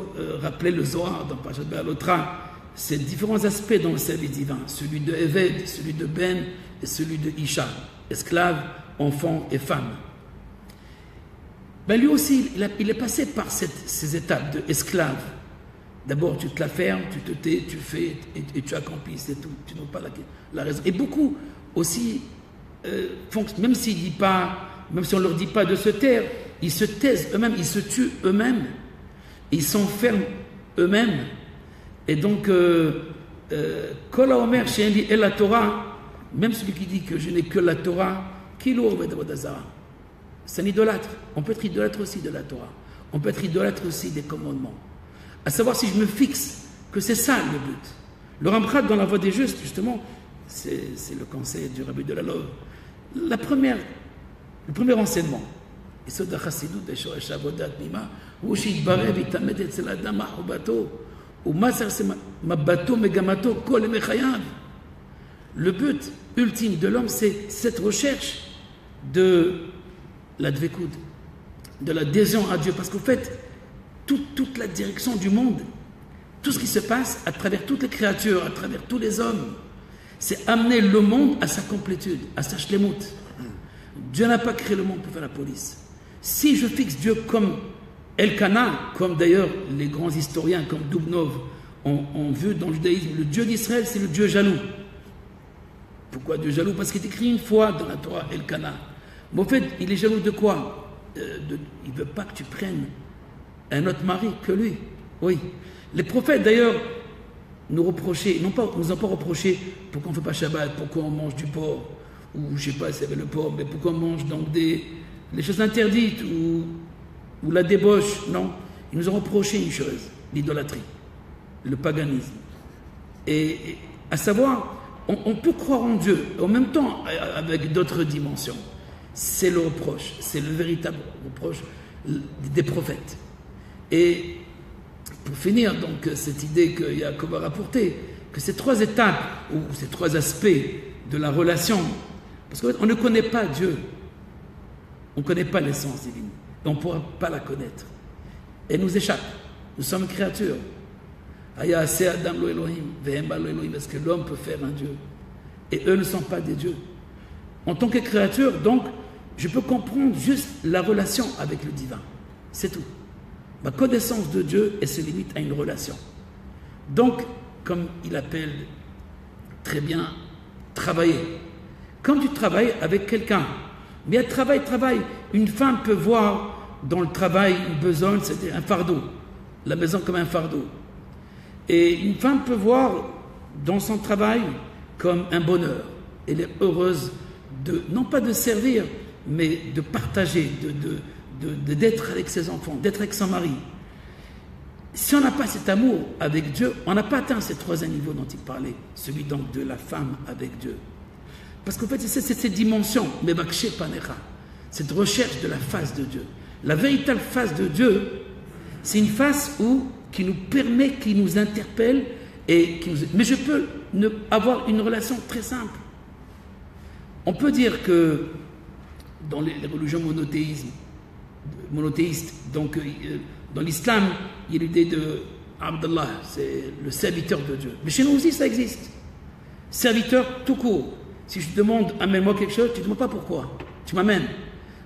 rappelait le Zohar dans Parashat Be'alotra, ces différents aspects dans le service divin, celui de Eved, celui de Ben et celui de Isha, esclave, enfant et femme. Ben lui aussi, il est passé par ces étapes de esclave. D'abord, tu te la fermes, tu te tais, tu fais et tu accomplis, c'est tout. Tu n'as pas la raison. Et beaucoup aussi, même s'ils disent pas, même si on ne leur dit pas de se taire, ils se taisent eux-mêmes, ils se tuent eux-mêmes, ils s'enferment eux-mêmes. Et donc, Kol Haomer She'en et la Torah, même celui qui dit que je n'ai que la Torah, c'est un idolâtre. On peut être idolâtre aussi de la Torah. On peut être idolâtre aussi des commandements. À savoir si je me fixe que c'est ça le but. Le Ramchal dans la Voie des Justes, justement, c'est le conseil du Rabbi de la Love. Le premier enseignement, le but ultime de l'homme, c'est cette recherche de la dvekoud, de l'adhésion à Dieu. Parce qu'en fait, toute la direction du monde, tout ce qui se passe à travers toutes les créatures, à travers tous les hommes, c'est amener le monde à sa complétude, à sa shlemout. Dieu n'a pas créé le monde pour faire la police. Si je fixe Dieu comme Elkana, comme d'ailleurs les grands historiens comme Dubnov ont vu dans le judaïsme, le Dieu d'Israël, c'est le Dieu jaloux. Pourquoi Dieu jaloux? Parce qu'il est écrit une fois dans la Torah, Elkana. Mais en fait, il est jaloux de quoi? Il ne veut pas que tu prennes un autre mari que lui. Oui. Les prophètes, d'ailleurs, nous ont pas reproché pourquoi on ne fait pas Shabbat, pourquoi on mange du porc, ou je ne sais pas s'il y avait le porc, mais pourquoi on mange donc les choses interdites, ou la débauche. Non. Ils nous ont reproché une chose, l'idolâtrie, le paganisme. Et à savoir, on peut croire en Dieu, en même temps avec d'autres dimensions. C'est le reproche, c'est le véritable reproche des prophètes. Et pour finir, donc, cette idée que Yaakov a rapportée, que ces trois étapes, ou ces trois aspects de la relation, parce qu'on ne connaît pas Dieu, on ne connaît pas l'essence divine, et on ne pourra pas la connaître. Elle nous échappe, nous sommes créatures. Est-ce que l'homme peut faire un Dieu? Et eux ne sont pas des dieux. En tant que créature, donc, je peux comprendre juste la relation avec le divin. C'est tout. Ma connaissance de Dieu, elle se limite à une relation. Donc, comme il appelle très bien, travailler. Quand tu travailles avec quelqu'un, mais elle travaille, une femme peut voir dans le travail une besogne, c'est un fardeau. La maison comme un fardeau. Et une femme peut voir dans son travail comme un bonheur. Elle est heureuse non pas de servir, mais de partager, d'être avec ses enfants, d'être avec son mari. Si on n'a pas cet amour avec Dieu, on n'a pas atteint ce troisième niveau dont il parlait, celui donc de la femme avec Dieu. Parce qu'en fait, c'est cette dimension, cette recherche de la face de Dieu. La véritable face de Dieu, c'est une face qui nous permet, qui nous interpelle, mais je peux avoir une relation très simple. On peut dire que dans les religions monothéistes, donc dans l'islam, il y a l'idée de Abdallah, c'est le serviteur de Dieu. Mais chez nous aussi, ça existe. Serviteur tout court. Si je te demande, amène-moi quelque chose, tu ne demandes pas pourquoi. Tu m'amènes.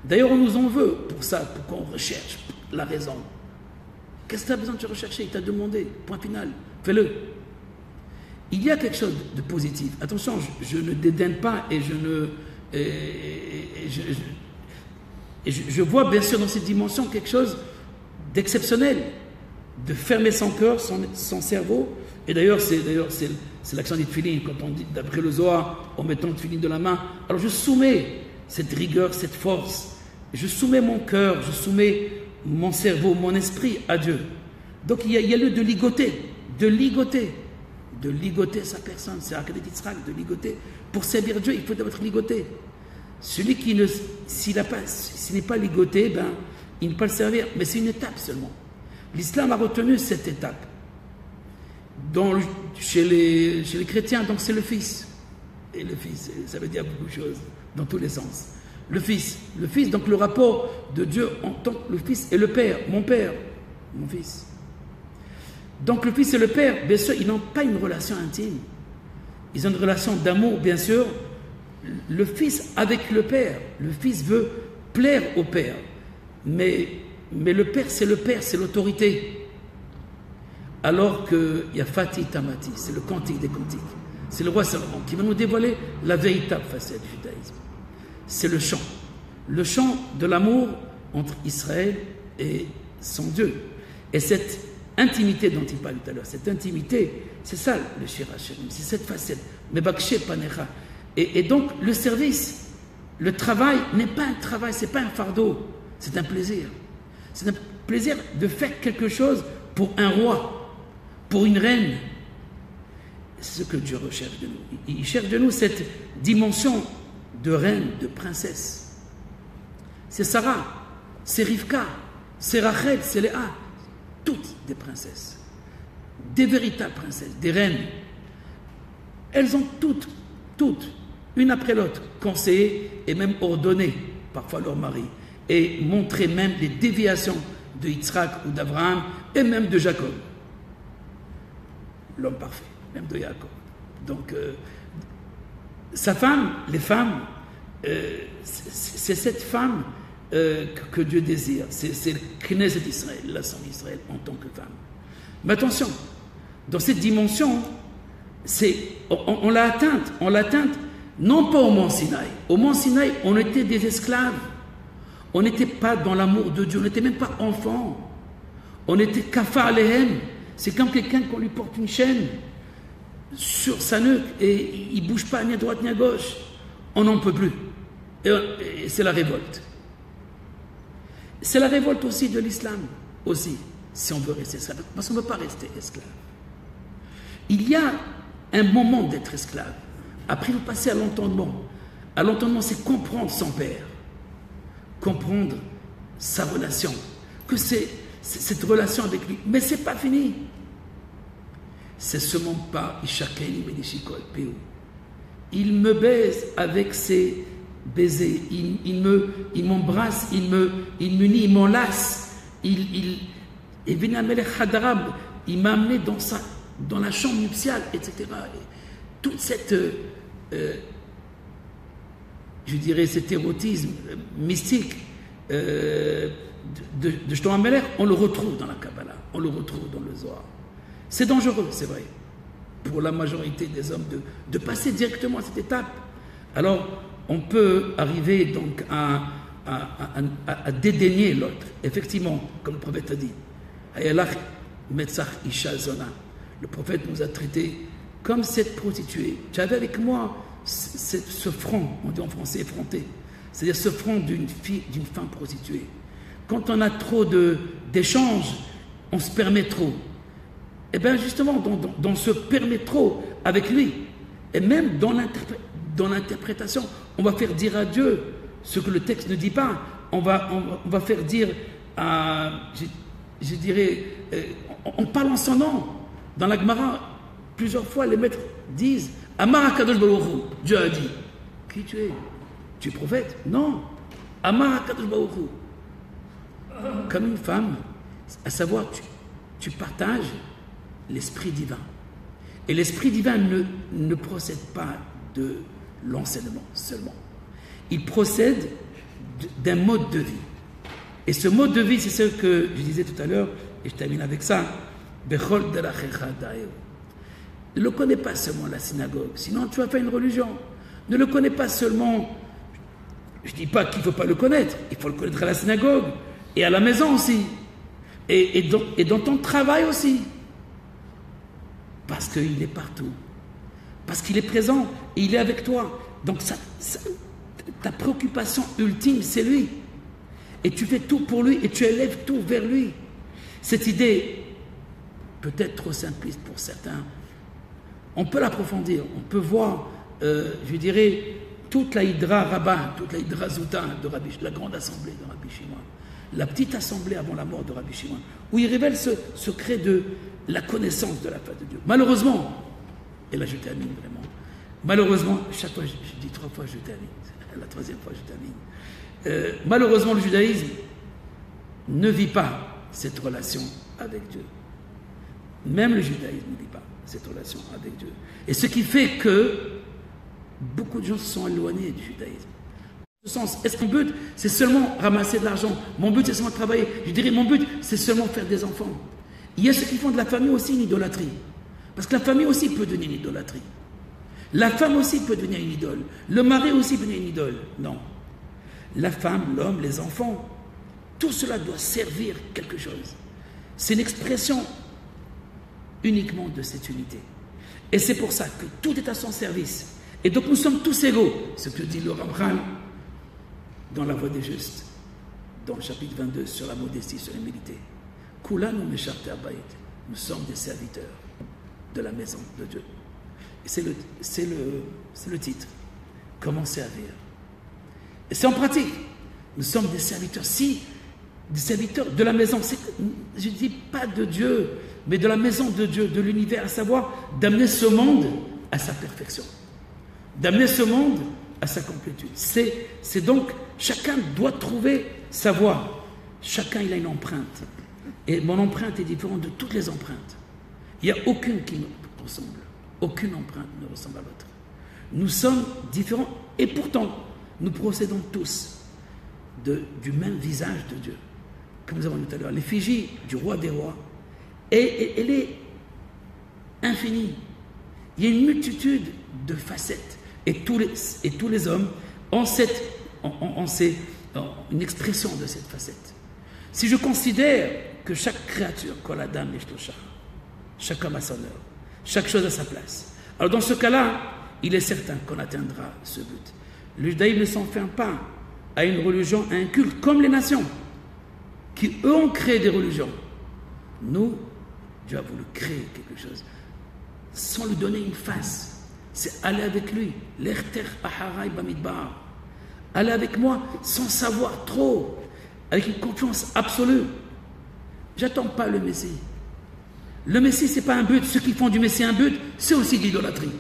D'ailleurs, on nous en veut pour ça, pour qu'on recherche la raison. Qu'est-ce que tu as besoin de te rechercher? Il t'a demandé. Point final. Fais-le. Il y a quelque chose de positif. Attention, je ne dédaigne pas et je vois bien sûr dans cette dimension quelque chose d'exceptionnel, de fermer son cœur, son cerveau. Et d'ailleurs, c'est l'action des tefilines, quand on dit d'après le Zohar, en mettant le tefilin de la main. Alors je soumets cette rigueur, cette force. Je soumets mon cœur, je soumets mon cerveau, mon esprit à Dieu. Donc il y a lieu de ligoter sa personne. C'est Akadet Yitzhak, de ligoter. Pour servir Dieu, il faut être ligoté. Celui s'il n'est pas ligoté, il ne peut pas le servir. Mais c'est une étape seulement. L'islam a retenu cette étape. Chez les chrétiens, donc c'est le Fils. Et le Fils, ça veut dire beaucoup de choses, dans tous les sens. Le Fils, donc le rapport de Dieu en tant que le Fils et le Père, mon Fils. Donc le Fils et le Père, bien sûr, ils n'ont pas une relation intime. Ils ont une relation d'amour, bien sûr. Le Fils avec le Père. Le Fils veut plaire au Père. Mais le Père, c'est l'autorité. Alors qu'il y a Fatih Tamati, c'est le cantique des cantiques. C'est le roi Salomon qui va nous dévoiler la véritable facette du judaïsme. C'est le chant de l'amour entre Israël et son Dieu. Et cette intimité dont il parlait tout à l'heure, cette intimité, c'est ça le Shir HaShirim, c'est cette facette. Mebakshe Panecha. Et donc le service, le travail n'est pas un travail, c'est pas un fardeau, c'est un plaisir. C'est un plaisir de faire quelque chose pour un roi, pour une reine. C'est ce que Dieu recherche de nous. Il cherche de nous cette dimension de reine, de princesse. C'est Sarah, c'est Rivka, c'est Rachel, c'est Léa, toutes des princesses, des véritables princesses, des reines. Elles ont toutes, une après l'autre, conseillé et même ordonné parfois leur mari, et montré même les déviations de Yitzhak ou d'Abraham, et même de Jacob, l'homme parfait, même de Jacob. Donc, sa femme, les femmes, c'est cette femme que Dieu désire. C'est le Knesset d'Israël, l'Assemblée d'Israël en tant que femme. Mais attention, dans cette dimension, on l'a atteinte, non pas au Mont Sinaï. Au Mont Sinaï, on était des esclaves. On n'était pas dans l'amour de Dieu, on n'était même pas enfants. On était kafar alehem. C'est comme quelqu'un qu'on lui porte une chaîne sur sa nuque et il ne bouge pas ni à droite ni à gauche. On n'en peut plus. Et c'est la révolte. C'est la révolte aussi de l'islam, aussi, si on veut rester esclave. Parce qu'on ne peut pas rester esclave. Il y a un moment d'être esclave. Après, vous passez à l'entendement. À l'entendement, c'est comprendre son père. Comprendre sa relation. Que c'est cette relation avec lui. Mais ce n'est pas fini. C'est seulement pas Ishakeni Menishikol Peu. Il me baise avec ses baisers. Il m'embrasse, il m'unit, il m'enlace. Il m'a amené dans la chambre nuptiale, etc. Et toute cette, je dirais, cet érotisme mystique de Shlomo HaMelech, on le retrouve dans la Kabbalah, on le retrouve dans le Zohar. C'est dangereux, c'est vrai, pour la majorité des hommes de passer directement à cette étape. Alors, on peut arriver donc à dédaigner l'autre. Effectivement, comme le prophète a dit, le prophète nous a traités comme cette prostituée. Tu avais avec moi ce front, on dit en français effronté, c'est-à-dire ce front d'une femme prostituée. Quand on a trop d'échanges, on se permet trop. Et bien justement, dans ce permet trop avec lui, et même dans l'interprétation, on va faire dire à Dieu ce que le texte ne dit pas. On va faire dire à, je dirais, on parle en son nom. Dans la Gemara, plusieurs fois, les maîtres disent Amar HaKadosh Baruch Hu, Dieu a dit. Qui tu es? Tu es prophète? Non. Amar HaKadosh Baruch Hu. Comme une femme, à savoir, tu partages l'esprit divin. Et l'esprit divin ne procède pas de l'enseignement seulement. Il procède d'un mode de vie. Et ce mode de vie, c'est ce que je disais tout à l'heure, et je termine avec ça. Ne le connais pas seulement la synagogue, sinon tu vas faire une religion. Ne le connais pas seulement, je ne dis pas qu'il ne faut pas le connaître, il faut le connaître à la synagogue, et à la maison aussi, et dans ton travail aussi. Parce qu'il est partout. Parce qu'il est présent et il est avec toi. Donc ta préoccupation ultime, c'est lui. Et tu fais tout pour lui et tu élèves tout vers lui. Cette idée, peut-être trop simpliste pour certains, on peut l'approfondir. On peut voir, je dirais, toute la Hydra Rabbah, toute la Hydra Zouta de Rabbi, la grande assemblée de Rabbi Shimon, la petite assemblée avant la mort de Rabbi Shimon, où il révèle ce secret de la connaissance de la face de Dieu. Malheureusement, et là je termine vraiment, malheureusement, chaque fois, je dis 3 fois je termine, la 3e fois je termine, malheureusement le judaïsme ne vit pas cette relation avec Dieu. Même le judaïsme ne vit pas cette relation avec Dieu. Et ce qui fait que beaucoup de gens se sont éloignés du judaïsme. Est-ce que mon but, c'est seulement ramasser de l'argent? Mon but, c'est seulement travailler? Je dirais, mon but, c'est seulement faire des enfants. Il y a ceux qui font de la famille aussi une idolâtrie. Parce que la famille aussi peut devenir une idolâtrie. La femme aussi peut devenir une idole. Le mari aussi peut devenir une idole. Non. La femme, l'homme, les enfants, tout cela doit servir quelque chose. C'est une expression uniquement de cette unité. Et c'est pour ça que tout est à son service. Et donc nous sommes tous égaux. Ce que dit le Ramchal dans La Voie des Justes, dans le chapitre 22 sur la modestie, sur l'humilité. Kulanu meshartei habayit. Nous sommes des serviteurs de la maison de Dieu. Et c'est le titre. Comment servir? Et c'est en pratique. Nous sommes des serviteurs. Si, des serviteurs de la maison. Je ne dis pas de Dieu, mais de la maison de Dieu, de l'univers, à savoir d'amener ce monde à sa perfection. D'amener ce monde à sa complétude. C'est donc, chacun doit trouver sa voie. Chacun, il a une empreinte. Et mon empreinte est différente de toutes les empreintes. Il n'y a aucune qui me ressemble. Aucune empreinte ne ressemble à l'autre. Nous sommes différents et pourtant, nous procédons tous du même visage de Dieu. Comme nous avons dit tout à l'heure, l'effigie du roi des rois, et elle est infinie. Il y a une multitude de facettes. Et tous les hommes ont une expression de cette facette. Si je considère que chaque créature, kol adam yesh, chaque homme a son heure, chaque chose a sa place, alors dans ce cas-là, il est certain qu'on atteindra ce but. Le judaïsme ne s'enferme pas à une religion, à un culte, comme les nations, qui eux ont créé des religions. Nous, Dieu a voulu créer quelque chose, sans lui donner une face. C'est aller avec lui. L'erter aharai bamidbar. Aller avec moi sans savoir trop, avec une confiance absolue. J'attends pas le Messie. Le Messie, c'est pas un but. Ceux qui font du Messie un but, c'est aussi de l'idolâtrie.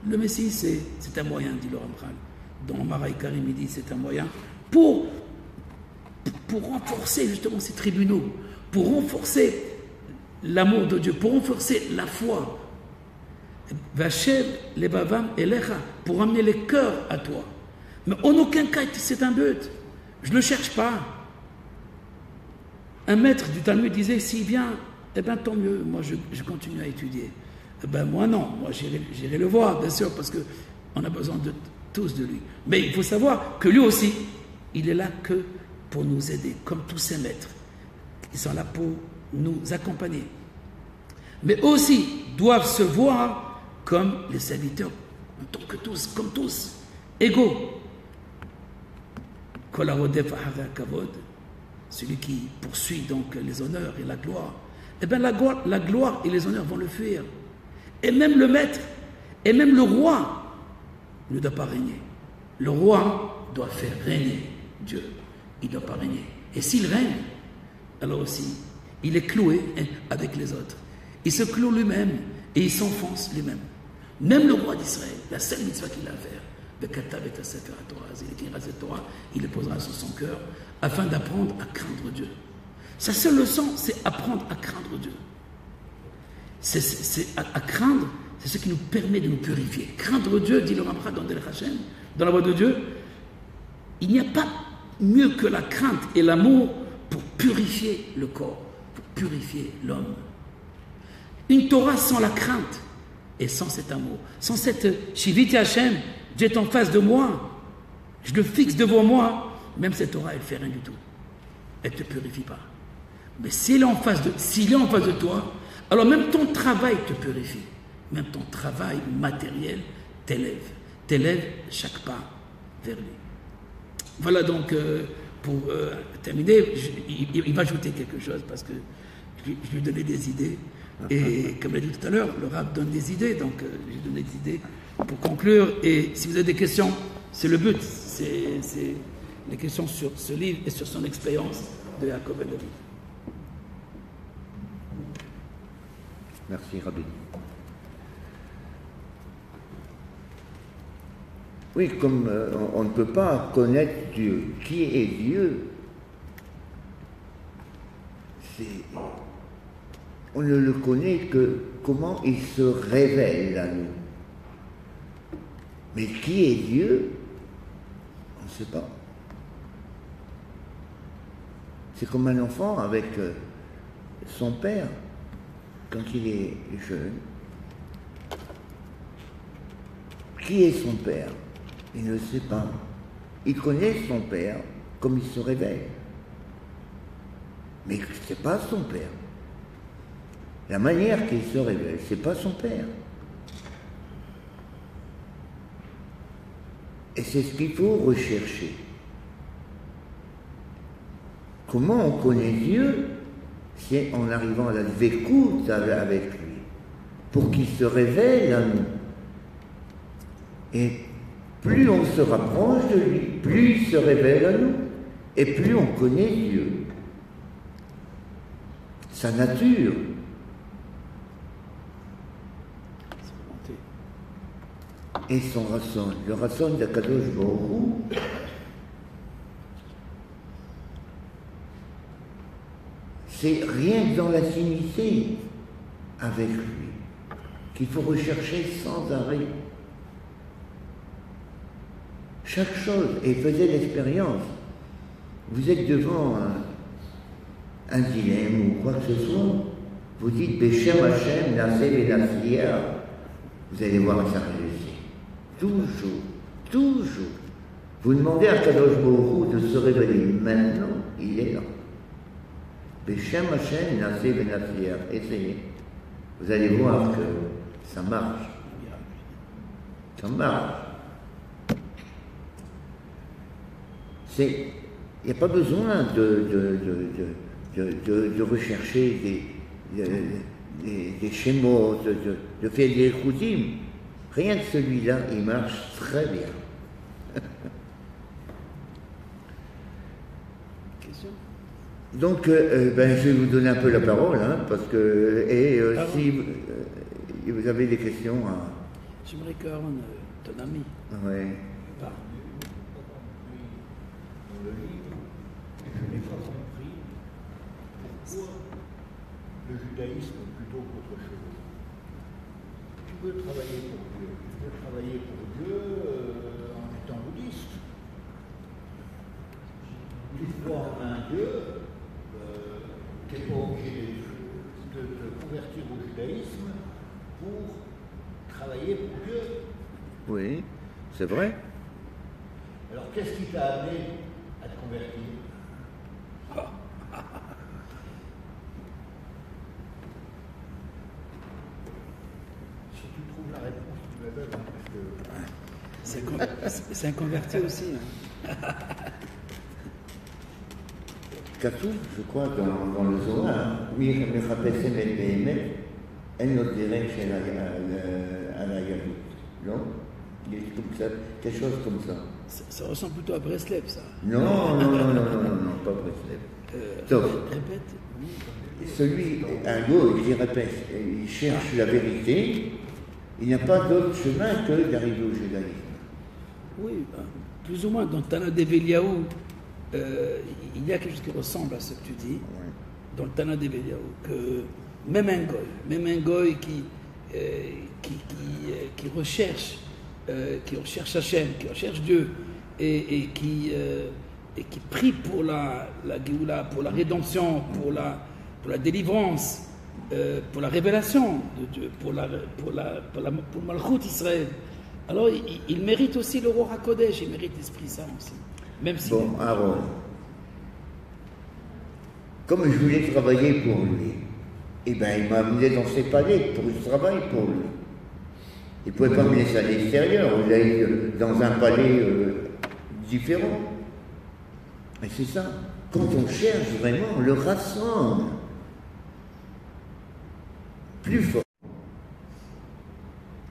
Le Messie, c'est un moyen, dit le Ramchal. Dans Marai Karim, il dit c'est un moyen pour renforcer justement ces tribunaux, pour renforcer l'amour de Dieu, pour renforcer la foi. Vachev les bavam elecha, pour amener les cœurs à toi. Mais en aucun cas, c'est un but. Je ne le cherche pas. Un maître du Talmud disait, s'il vient, eh bien tant mieux, moi je continue à étudier. Eh bien moi non, moi j'irai le voir, bien sûr, parce qu'on a besoin tous de lui. Mais il faut savoir que lui aussi, il est là que pour nous aider, comme tous ces maîtres. Ils sont là pour nous accompagner. Mais eux aussi doivent se voir comme les serviteurs, en tant que tous, comme tous, égaux. Celui qui poursuit donc les honneurs et la gloire, eh bien la gloire et les honneurs vont le fuir. Et même le maître, et même le roi ne doit pas régner. Le roi doit faire régner Dieu. Il ne doit pas régner. Et s'il règne, alors aussi, il est cloué avec les autres. Il se cloue lui-même et il s'enfonce lui-même. Même le roi d'Israël, la seule mitzvah qu'il a à faire, il le posera sur son cœur afin d'apprendre à craindre Dieu. Sa seule leçon, c'est apprendre à craindre Dieu. À craindre, c'est ce qui nous permet de nous purifier. Craindre Dieu, dit le Ramchal dans Derech Hashem, dans la voie de Dieu, il n'y a pas mieux que la crainte et l'amour pour purifier le corps, pour purifier l'homme. Une Torah sans la crainte et sans cet amour, sans cette Shiviti Hashem, Dieu est en face de moi, je le fixe devant moi, même cette Torah, elle ne fait rien du tout. Elle ne te purifie pas. Mais s'il est en face de toi, alors même ton travail te purifie. Même ton travail matériel t'élève chaque pas vers lui. Voilà donc, pour terminer, il va ajouter quelque chose parce que je lui ai donné des idées. Et comme je l'ai dit tout à l'heure, le Rav donne des idées, donc j'ai donné des idées pour conclure. Et si vous avez des questions, c'est le but, c'est les questions sur ce livre et sur son expérience de Yaakov Ben David. Merci Rabbi. Oui, comme on ne peut pas connaître Dieu, qui est Dieu, on ne le connaît que comment il se révèle à nous. Mais qui est Dieu? On ne sait pas. C'est comme un enfant avec son père quand il est jeune. Qui est son père? Il ne sait pas. Il connaît son père comme il se révèle. Mais ce n'est pas son père. La manière qu'il se révèle, ce n'est pas son père. Et c'est ce qu'il faut rechercher. Comment on connaît Dieu? C'est en arrivant à la vécoute avec lui, pour qu'il se révèle à nous. Et plus on se rapproche de lui, plus il se révèle à nous, et plus on connaît Dieu. Sa nature. Et son rasson. Le rasson d'Akadosh Baruch Hu, c'est rien que dans l'intimité avec lui qu'il faut rechercher sans arrêt. Chaque chose, et faisait l'expérience. Vous êtes devant un dilemme ou quoi que ce soit, vous dites Beshem Hashem, Naseh Benasliya, vous allez voir ça réussir. Toujours, toujours. Vous demandez à Kadosh Baruch Hu de se révéler maintenant, il est là. Beshem Hashem, Naseh Benasliya, essayez. Vous allez voir que ça marche. Ça marche. Il n'y a pas besoin de rechercher des schémas, de faire des choudim. Rien que celui-là, il marche très bien. Question? Donc, je vais vous donner un peu la parole, hein, parce que, si vous avez des questions. J'aimerais qu'Aaron, ton ami, ouais. parle. Dans le livre, je n'ai pas compris pourquoi le judaïsme plutôt qu'autre chose. Tu peux travailler pour Dieu. Tu peux travailler pour Dieu en étant bouddhiste. Tu crois en un Dieu, tu n'es pas obligé de te convertir au judaïsme pour travailler pour Dieu. Oui, c'est vrai. Alors qu'est-ce qui t'a amené à te convertir? Si tu trouves la réponse, tu me la donnes, parce que... C'est un converti aussi. Hein. Katouf, je crois, dans le Zohar, oui, me rappelle Semet Behemet, elle nous dirait chez la Yadout. Non? Il est comme ça, quelque chose comme ça. Ça ressemble plutôt à Breslev, ça. Non, pas Breslev. Répète. Celui, un go, il répète, il cherche la vérité, il n'y a pas d'autre chemin que d'arriver au judaïsme. Oui, plus ou moins. Dans Tana d'Eveliaou, il y a quelque chose qui ressemble à ce que tu dis. Ouais. Dans le Tana d'Eveliaou, que même un goy qui recherche Hachem, qui recherche Dieu et qui prie pour la Géoula, pour la rédemption, pour la délivrance, pour la révélation de Dieu, pour Malchut Israël. Alors il mérite aussi le Roi HaKodesh, il mérite l'Esprit Saint aussi. Même si Bon, Aaron, comme je voulais travailler pour lui, il m'a amené dans ses palais pour que je travaille pour lui. Il ne pouvait pas me laisser à l'extérieur, il allait dans un palais différent. Mais c'est ça, quand on cherche vraiment, on le rassemble plus fort.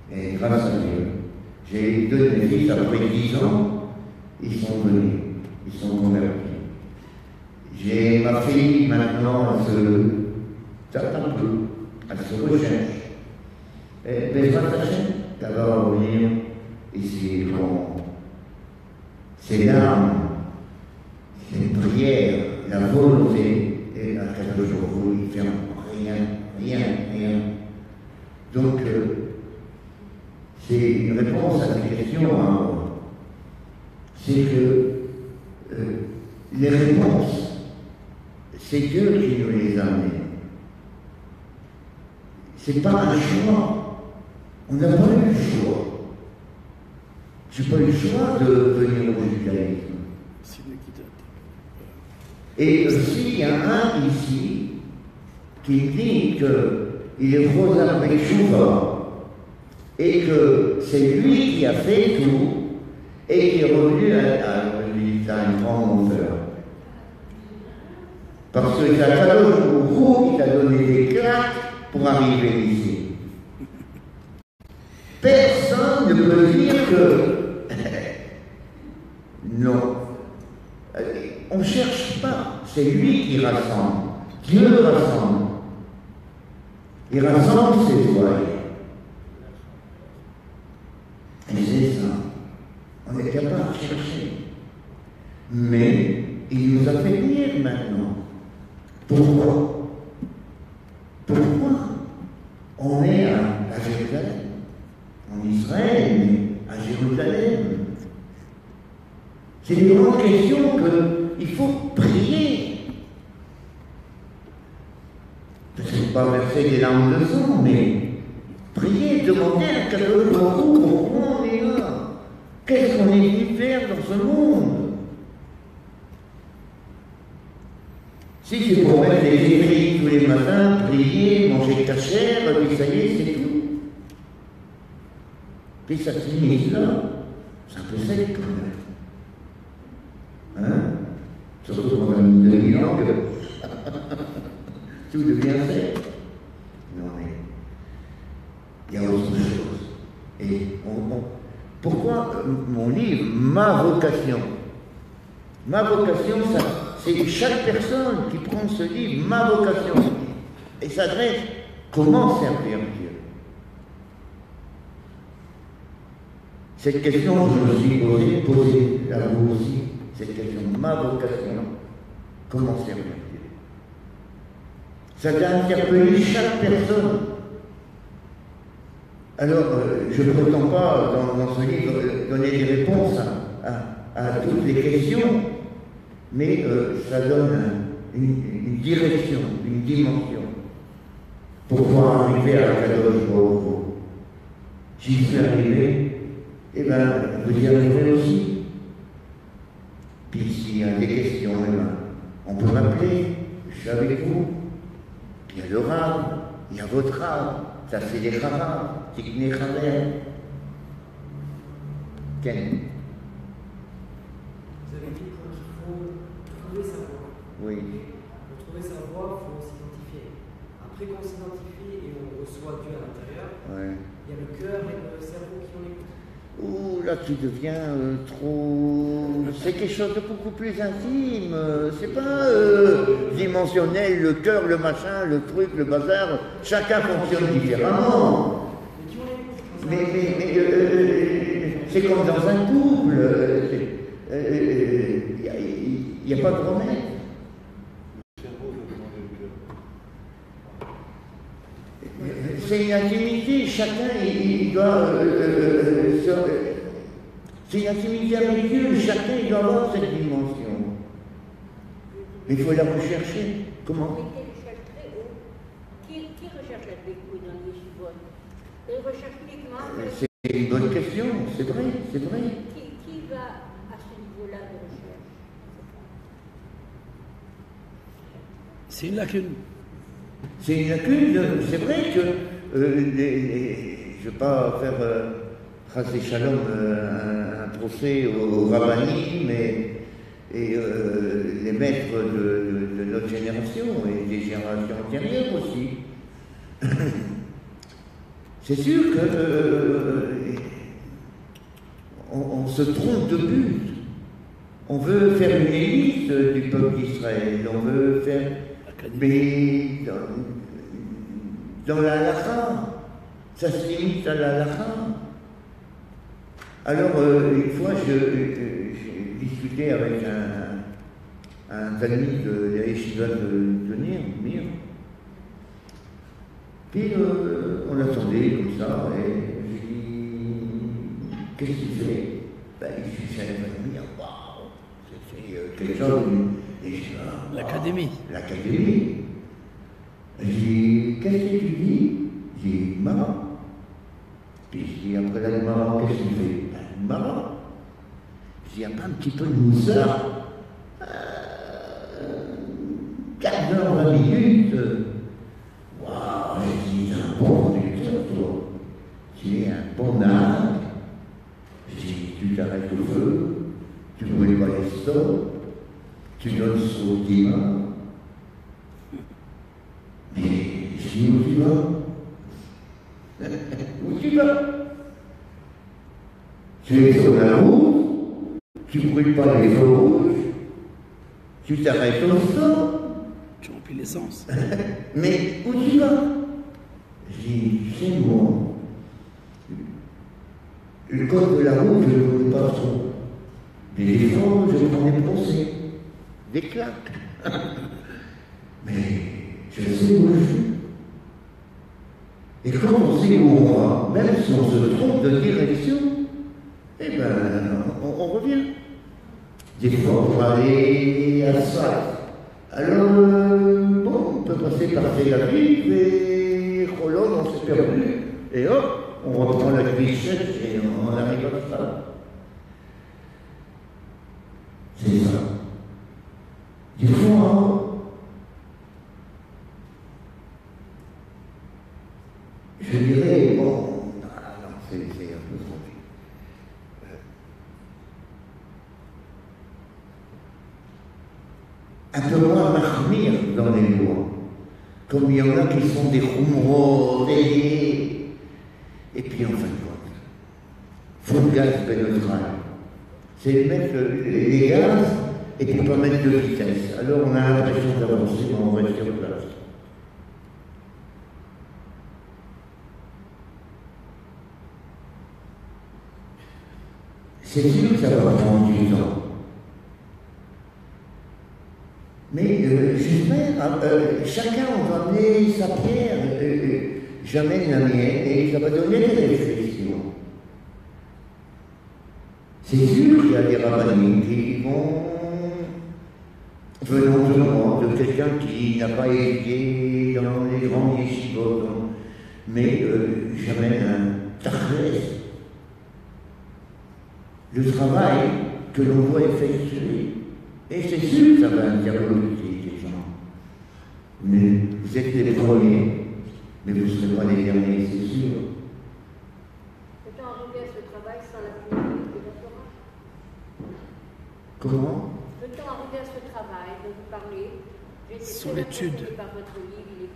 Et grâce à Dieu, j'ai eu 2 de mes fils après 10 ans, ils sont venus, ils sont convertis. J'ai ma fille maintenant, elle se tape un peu, elle se recherche. Et Bezrat Hashem, elle va revenir ici, ses larmes, ses prières, la volonté, et à quelques jours, il ne ferme rien, rien, rien. Donc, c'est une réponse à la question, hein, c'est que les réponses, c'est Dieu qui nous les amène. C'est pas un choix. On n'a pas eu le choix. Je n'ai pas eu le choix de venir au judaïsme. Et s'il y a un ici qui dit qu'il est revenu avec Chouva et que c'est lui qui a fait tout et qui est revenu à un grand menteur. Parce que Kadosh Baruch Hu, il a donné des claques pour arriver ici. Personne ne peut dire que non. On ne cherche pas, c'est lui qui rassemble. Dieu rassemble. Il rassemble ses doigts. Et c'est ça. On est capable de chercher. Mais il nous a fait venir maintenant. Pourquoi? Pourquoi on est à Jérusalem? En Israël, mais à Jérusalem. C'est une grande question qu'il faut prier. Peut-être pas verser des larmes de sang, mais prier, demander à Kadosh Baruch Hu pourquoi on est là. Qu'est-ce qu'on est venu faire dans ce monde? Si c'est pour mettre les écrits tous les matins, prier, manger cachère, puis ça y est, c'est tout. Puis ça se finit là, c'est un peu sec quand même. Hein? Surtout quand on a une demi-langue, tout devient sec. Non mais, il y a autre chose. Et pourquoi mon livre, ma vocation? Ma vocation, c'est chaque personne qui prend ce livre, ma vocation, et s'adresse comment servir Dieu. Cette question, je me suis posée à vous aussi, cette question, ma vocation, comment servir Dieu. Ça doit interpeller chaque personne. Alors, je ne prétends pas, dans ce livre, donner des réponses à toutes les questions, mais ça donne une direction, une dimension, pour pouvoir arriver à Kadosh Baruch Hu. J'y suis arrivé, eh bien, vous y arriverez aussi. Puis s'il y a des questions, eh ben, on peut m'appeler, je suis avec vous. Il y a le Rav, il y a votre Rav, ça c'est des Rav, Tikne Chaver. Ken. Vous avez dit qu'il faut trouver sa voie. Oui. Pour trouver sa voie, il faut s'identifier. Après qu'on s'identifie et on reçoit Dieu à l'intérieur, Ouais. il y a le cœur et le cerveau qui en écoutent. Ouh, là tu deviens trop... C'est quelque chose de beaucoup plus intime. C'est pas dimensionnel, le cœur, le machin, le truc, le bazar. Chacun fonctionne différemment. Mais c'est comme dans un couple. Il n'y a pas de remède. C'est une intimité, chacun il doit. C'est une intimité avec Dieu, chacun il doit avoir cette dimension. Mais il faut la rechercher. Comment? Qui recherche la béquille dans les yeshivot? Il recherche uniquement. C'est une bonne question, c'est vrai, c'est vrai. Qui va à ce niveau-là de recherche? C'est une lacune. C'est une lacune, c'est vrai que je ne vais pas faire Chasé Shalom un procès aux rabbinim et les maîtres de notre génération et des générations antérieures aussi. C'est sûr que on se trompe de but. On veut faire une élite du peuple d'Israël, on veut faire... Mais dans la halakha, ça se limite à la halakha. Alors, une fois, j'ai discuté avec un talmide de la yeshiva de Mir, Puis on attendait comme ça, et j'ai dit, qu'est-ce qu'il fait? Ben, il cherchait la famille, waouh, c'est quelque chose. L'académie. L'académie. J'ai dit, qu'est-ce que tu dis? J'ai dit, maman. Puis j'ai dit, après la maman, qu'est-ce qu'il fait? Ben, maman. J'ai dit, un petit peu de moussard. 15 h 20 minutes. Waouh, j'ai dit, un bon conducteur, toi. Tu es un bon âne. J'ai dit, tu t'arrêtes au feu, tu ne brûles pas les stores, tu donnes son climat. Mais j'ai dit, où tu vas? Où tu vas? Tu es sur la route, tu ne brûles pas les feux rouges, tu t'arrêtes au stop. Tu remplis l'essence. Mais où tu vas? J'ai dit, c'est moi. Le code de la route, je ne le connais pas trop. Des efforts, je prends des procès, des claques. Mais je sais où je suis. Et quand on sait où on va, même si on se trompe de direction, eh bien, on revient. Des fois, on va aller à ça. Alors, bon, on peut passer par Tel Aviv et Cholon, on s'est perdu. Et hop, on reprend la clichette et on arrive à ça. C'est ça. Des fois, je dirais, bon, non, c'est un peu trop vite. Un peu moins marmire dans les lois. Comme il y en a qui sont des rumeurs, et puis en fin de compte, full gaz pénétral. C'est mettre les gaz et puis pas mettre de vitesse. Alors on a l'impression d'avancer, mais on reste sur place. C'est sûr que ça va prendre du temps. Mais j'espère, chacun va amener sa pierre, j'amène la mienne, et ça va donner des réflexions. C'est sûr qu'il y a des rabbins qui vont, venant de moi, de quelqu'un qui n'a pas été dans les grands yeshivot, mais j'amène un tachlis, le travail que l'on doit effectuer. Et c'est sûr que ça va interloquer les gens. Mais vous êtes les premiers, mais vous ne serez pas les derniers, c'est sûr. Peut-on arriver à ce travail sans la plénitude de la Torah? Comment? Peut-on arriver à ce travail dont vous parlez? J'ai été Sur très l'étude. impressionnée par votre livre, il est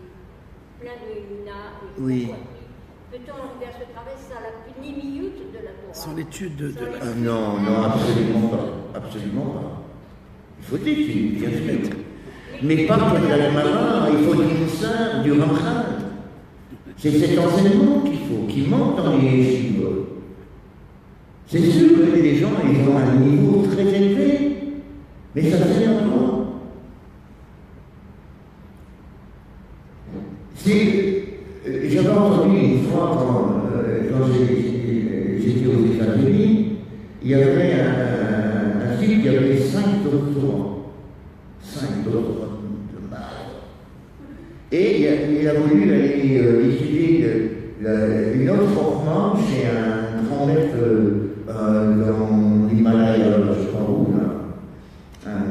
plein de Luna. Oui. Peut-on arriver à ce travail sans la plénitude de la Torah? Sans l'étude de la... Ah non, non, absolument pas. Absolument pas. Il faut des études, bien sûr. Mais pas comme la Gemara, il faut du Moussard, du Ramchal. C'est cet enseignement qu'il faut, qui manque dans les yeshivot. C'est sûr que les gens, ils ont un niveau très élevé, mais ça sert à quoi? J'avais entendu une fois, quand j'étais aux États-Unis, il y avait un type qui avait 5 doctorants. 5 doctorants de base. Et il a voulu aller étudier une autre formation chez un grand maître dans l'Himalaya, je crois où, là, un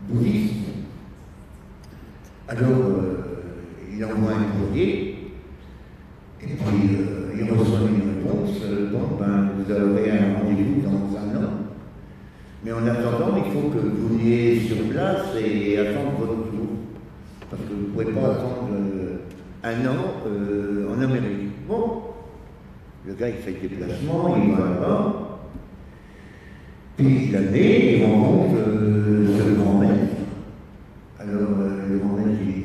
bouddhiste. Alors, il envoie un courrier, et puis il reçoit une réponse, bon, ben, vous aurez un rendez-vous dans 1 an. Mais en attendant, il faut que vous veniez sur place et attendre votre tour. Parce que vous ne pouvez pas attendre 1 an en Amérique. Bon, le gars il fait le déplacement, il va là-bas, puis l'année, il rencontre ce grand maître. Alors, le grand maître, il dit,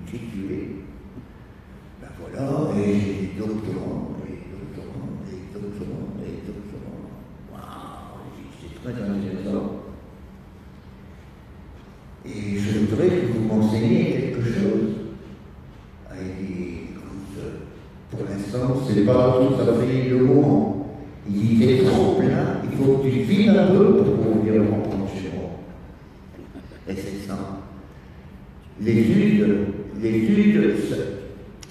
qui tu es? Ben voilà, et doctorant, et doctorant, et doctorant, et doctorant. Waouh, c'est très intéressant. Et je voudrais que vous m'enseigniez quelque sens, c'est pas tout à fait le moment. Il est trop plein, il faut que tu vides un peu pour pouvoir le reprendre chez moi. Et c'est ça. L'étude,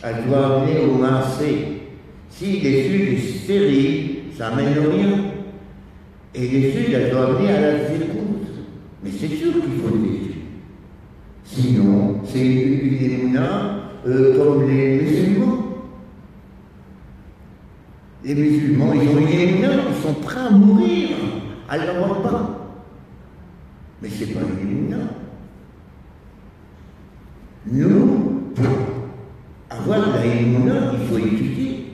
elle doit amener au massé. Si l'étude est stérile, ça n'amène rien. Et l'étude, elle doit amener à la écoute. Mais c'est sûr qu'il faut des études. Sinon, c'est une émouna comme les musulmans. Les musulmans, ils ont une émouna, ils sont prêts à mourir. Elle n'en voit pas. Mais ce n'est pas une émouna. Nous, pour avoir de la émouna, il faut étudier.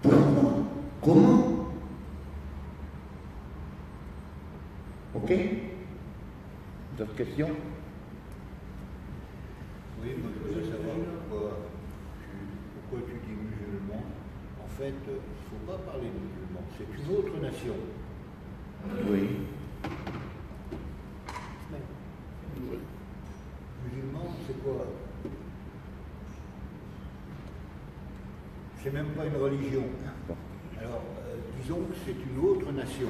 Pourquoi? Comment? Ok? D'autres questions? Oui, moi je voudrais savoir pourquoi tu dis musulman. En fait, il ne faut pas parler de musulmans, c'est une autre nation. Oui. Musulman, c'est quoi? C'est même pas une religion. Alors, disons que c'est une autre nation.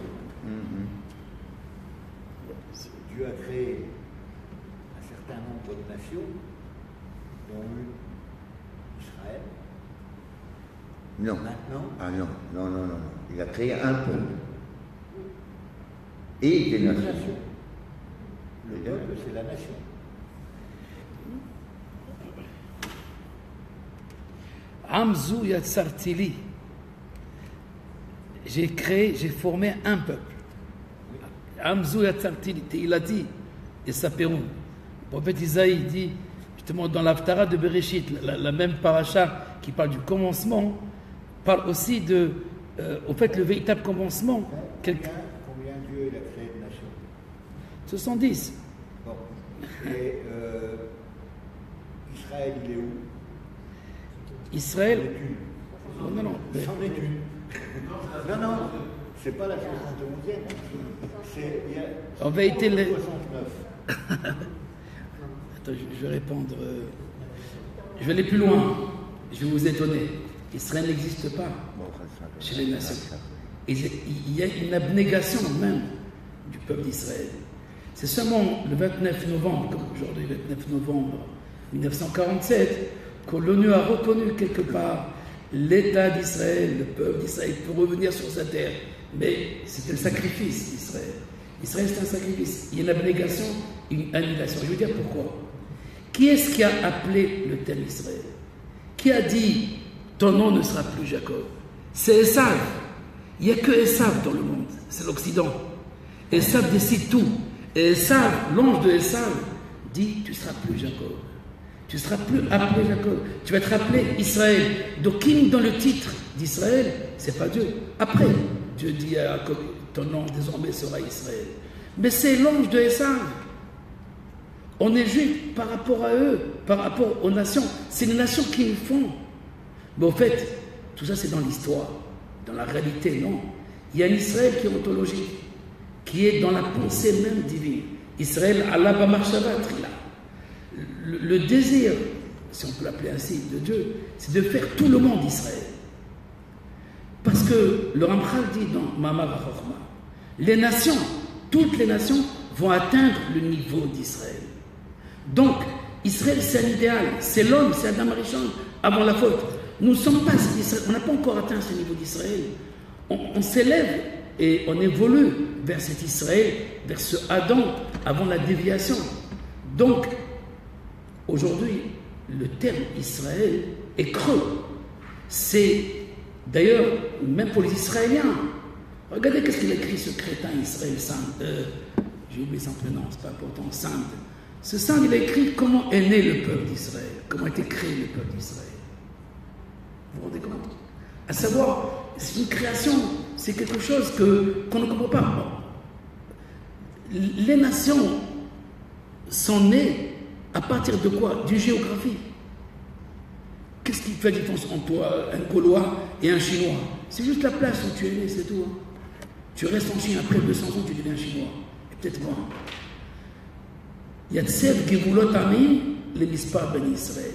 Dieu a créé un certain nombre de nations, dont une, Israël. Non. Maintenant. Ah non, non, non, non. Il a créé un peuple. Et des nations. Le peuple, c'est la nation. Amzou Yatsartili. J'ai formé un peuple. Amzou Yatsartili, il a dit, et Sapéroun. Le prophète Isaïe dit, justement dans l'Aftara de Bereshit, la même paracha qui parle du commencement, parle aussi de, au fait, le véritable commencement. Combien Dieu il a créé de nations? 70. Bon. Et Israël, il est où? Israël. Non, non, non. C'en est une. Non, non, c'est pas la 71e. C'est. En vérité, 69. Attends, je vais répondre. Je vais aller plus loin. Je vais vous étonner. Israël n'existe pas chez les nations. Il y a une abnégation même du peuple d'Israël. C'est seulement le 29 novembre, comme aujourd'hui, 29 novembre 1947, que l'ONU a reconnu quelque part l'État d'Israël, le peuple d'Israël, pour revenir sur sa terre. Mais c'était le sacrifice d'Israël. Israël, c'est un sacrifice. Il y a une abnégation, une annulation. Je veux dire pourquoi. Qui est-ce qui a appelé le thème Israël? Qui a dit ton nom ne sera plus Jacob? C'est Esav. Il n'y a que Esav dans le monde. C'est l'Occident. Esav décide tout. Et Esav, l'ange de Esav, dit tu ne seras plus Jacob. Tu ne seras plus appelé Jacob. Tu vas être appelé Israël. Donc, qui dans le titre d'Israël, c'est pas Dieu. Après, Dieu dit à Jacob, ton nom désormais sera Israël. Mais c'est l'ange de Esav. On est juif par rapport à eux, par rapport aux nations. C'est les nations qui le font. Mais au fait, tout ça c'est dans l'histoire. Dans la réalité, non. Il y a un Israël qui est ontologique, qui est dans la pensée même divine. Israël, Allah Bamar Trila. Le désir, si on peut l'appeler ainsi, de Dieu, c'est de faire tout le monde Israël. Parce que le Ramchal dit dans Mamar HaChochma, les nations, toutes les nations vont atteindre le niveau d'Israël. Donc, Israël, c'est un idéal, c'est l'homme, c'est Adam Rishon avant la faute. Nous ne sommes pas Israël, on n'a pas encore atteint ce niveau d'Israël. On s'élève et on évolue vers cet Israël, vers ce Adam avant la déviation. Donc, aujourd'hui, le terme Israël est creux. C'est, d'ailleurs, même pour les Israéliens, regardez qu'est-ce qu'il a écrit ce crétin Israël Sand. J'ai oublié son prénom, c'est pas important, Sand. Ce Sand, il a écrit comment est né le peuple d'Israël, comment a été créé le peuple d'Israël. Vous vous rendez compte? À savoir, c'est une création, c'est quelque chose qu'on ne comprend pas. Les nations sont nées à partir de quoi? Du géographie. Qu'est-ce qui fait la différence entre toi, un Gaulois et un Chinois? C'est juste la place où tu es né, c'est tout. Hein. Tu restes en Chine, après 200 ans, tu deviens Chinois. Et peut-être moi. Yatsev Gevulot Amim, les Mispar Ben Israël.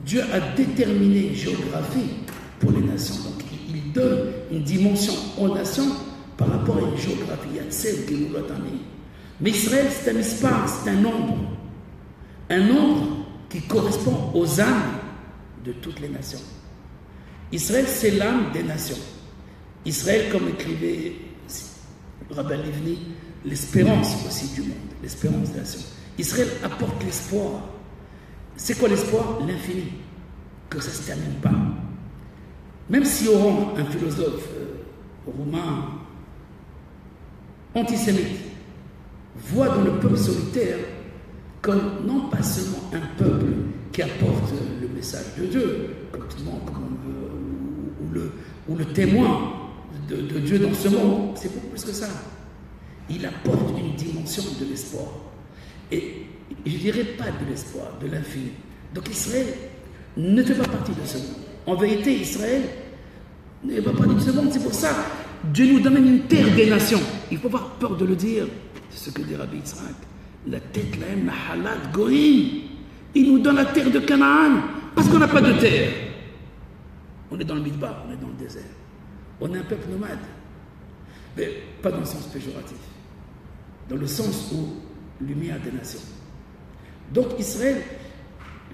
Dieu a déterminé une géographie pour les nations. Donc il donne une dimension aux nations par rapport à une géographie. Il y a celle qui nous l'a donné. Mais Israël, c'est un espace, c'est un nombre. Un nombre qui correspond aux âmes de toutes les nations. Israël, c'est l'âme des nations. Israël, comme écrivait Rabbi Livni, l'espérance aussi du monde, l'espérance des nations. Israël apporte l'espoir. C'est quoi l'espoir? L'infini, que ça ne se termine pas. Même si Oran, un philosophe roumain antisémite, voit dans le peuple solitaire comme non pas seulement un peuple qui apporte le message de Dieu, comme ou le témoin de Dieu dans ce monde, c'est beaucoup plus que ça. Il apporte une dimension de l'espoir. Et je ne dirais pas de l'espoir, de l'infini. Donc Israël ne fait pas partie de ce monde. En vérité, Israël ne fait pas partie de ce monde. C'est pour ça que Dieu nous donne une terre des nations. Il ne faut pas avoir peur de le dire. C'est ce que dit Rabbi Yitzhak. La tête, la haine, la halad, goïm. Il nous donne la terre de Canaan parce qu'on n'a pas de terre. On est dans le Midbar, on est dans le désert. On est un peuple nomade. Mais pas dans le sens péjoratif. Dans le sens où lumière des nations. Donc Israël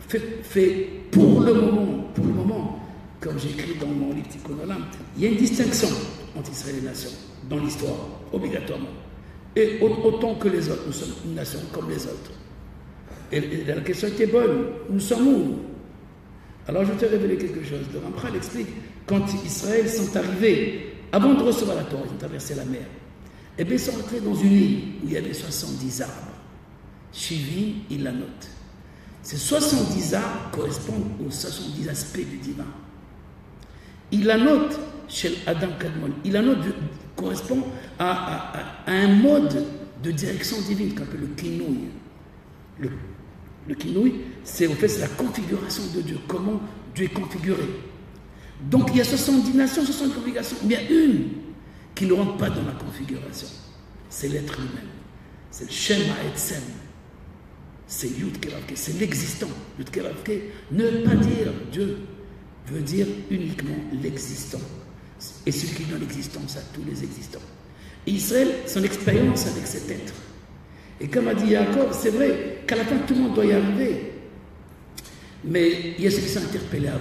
fait pour le moment, comme j'écris dans mon livre Tikkun Olam, il y a une distinction entre Israël et les nations dans l'histoire, obligatoirement. Et autant que les autres, nous sommes une nation comme les autres. Et la question était bonne, nous sommes où? Alors je vais te révéler quelque chose. Le Ramchal explique, quand Israël sont arrivés, avant de recevoir la Torah, ils ont traversé la mer, et bien ils sont rentrés dans une île où il y avait 70 arbres. Shivim, il la note. Ces 70 arbres correspondent aux 70 aspects du divin. Il la note chez Adam Kadmon. Il la note correspond à un mode de direction divine qu'on appelle le kinouï. Le kinouï, c'est au fait c'est la configuration de Dieu, comment Dieu est configuré. Donc il y a 70 nations, 70 configurations, mais il y a une qui ne rentre pas dans la configuration. C'est l'être lui-même. C'est le Shem HaEtzem. C'est Yud Keravke, c'est l'existant. Yud Keravke, ne veut pas dire Dieu, veut dire uniquement l'existant. Et celui qui donne l'existence à tous les existants. Et Israël, son expérience avec cet être. Et comme a dit Yaakov, c'est vrai qu'à la fin tout le monde doit y arriver. Mais il y a ceux qui sont interpellés avant.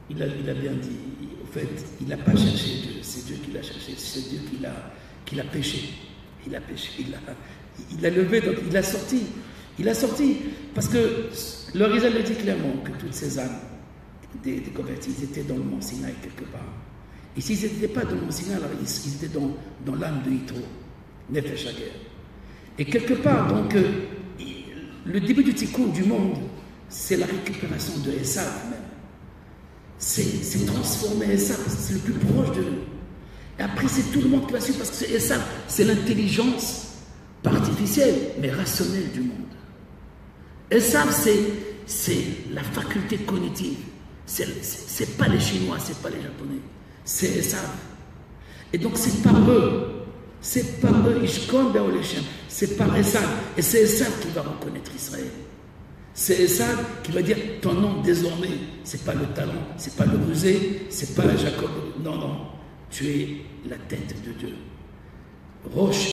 Il a bien dit, au fait, il n'a pas cherché Dieu, c'est Dieu qui l'a cherché, c'est Dieu qui l'a péché. Il a péché, il a levé, donc il a sorti. Il a sorti, parce que l'Orizal le dit clairement que toutes ces âmes des convertis, ils étaient dans le mont Sinaï quelque part. Et s'ils n'étaient pas dans le mont Sinaï, alors ils étaient dans l'âme de Yitro, Nefesh Hager. Et quelque part, donc, le début du tikkun du monde, c'est la récupération de Esav même. C'est transformer Esav, c'est le plus proche de nous. Et après, c'est tout le monde qui va suivre, parce que Esav, c'est l'intelligence, pas artificielle, mais rationnelle du monde. Esav, c'est la faculté cognitive. C'est pas les Chinois, c'est pas les Japonais. C'est Esav. Et donc, c'est par eux. C'est par eux, Ishkon Be'olechem. C'est par Esav. Et c'est Esav qui va reconnaître Israël. C'est Esav qui va dire ton nom désormais, c'est pas le talent, c'est pas le rusé, c'est pas Jacob. Non, non. Tu es la tête de Dieu. Roche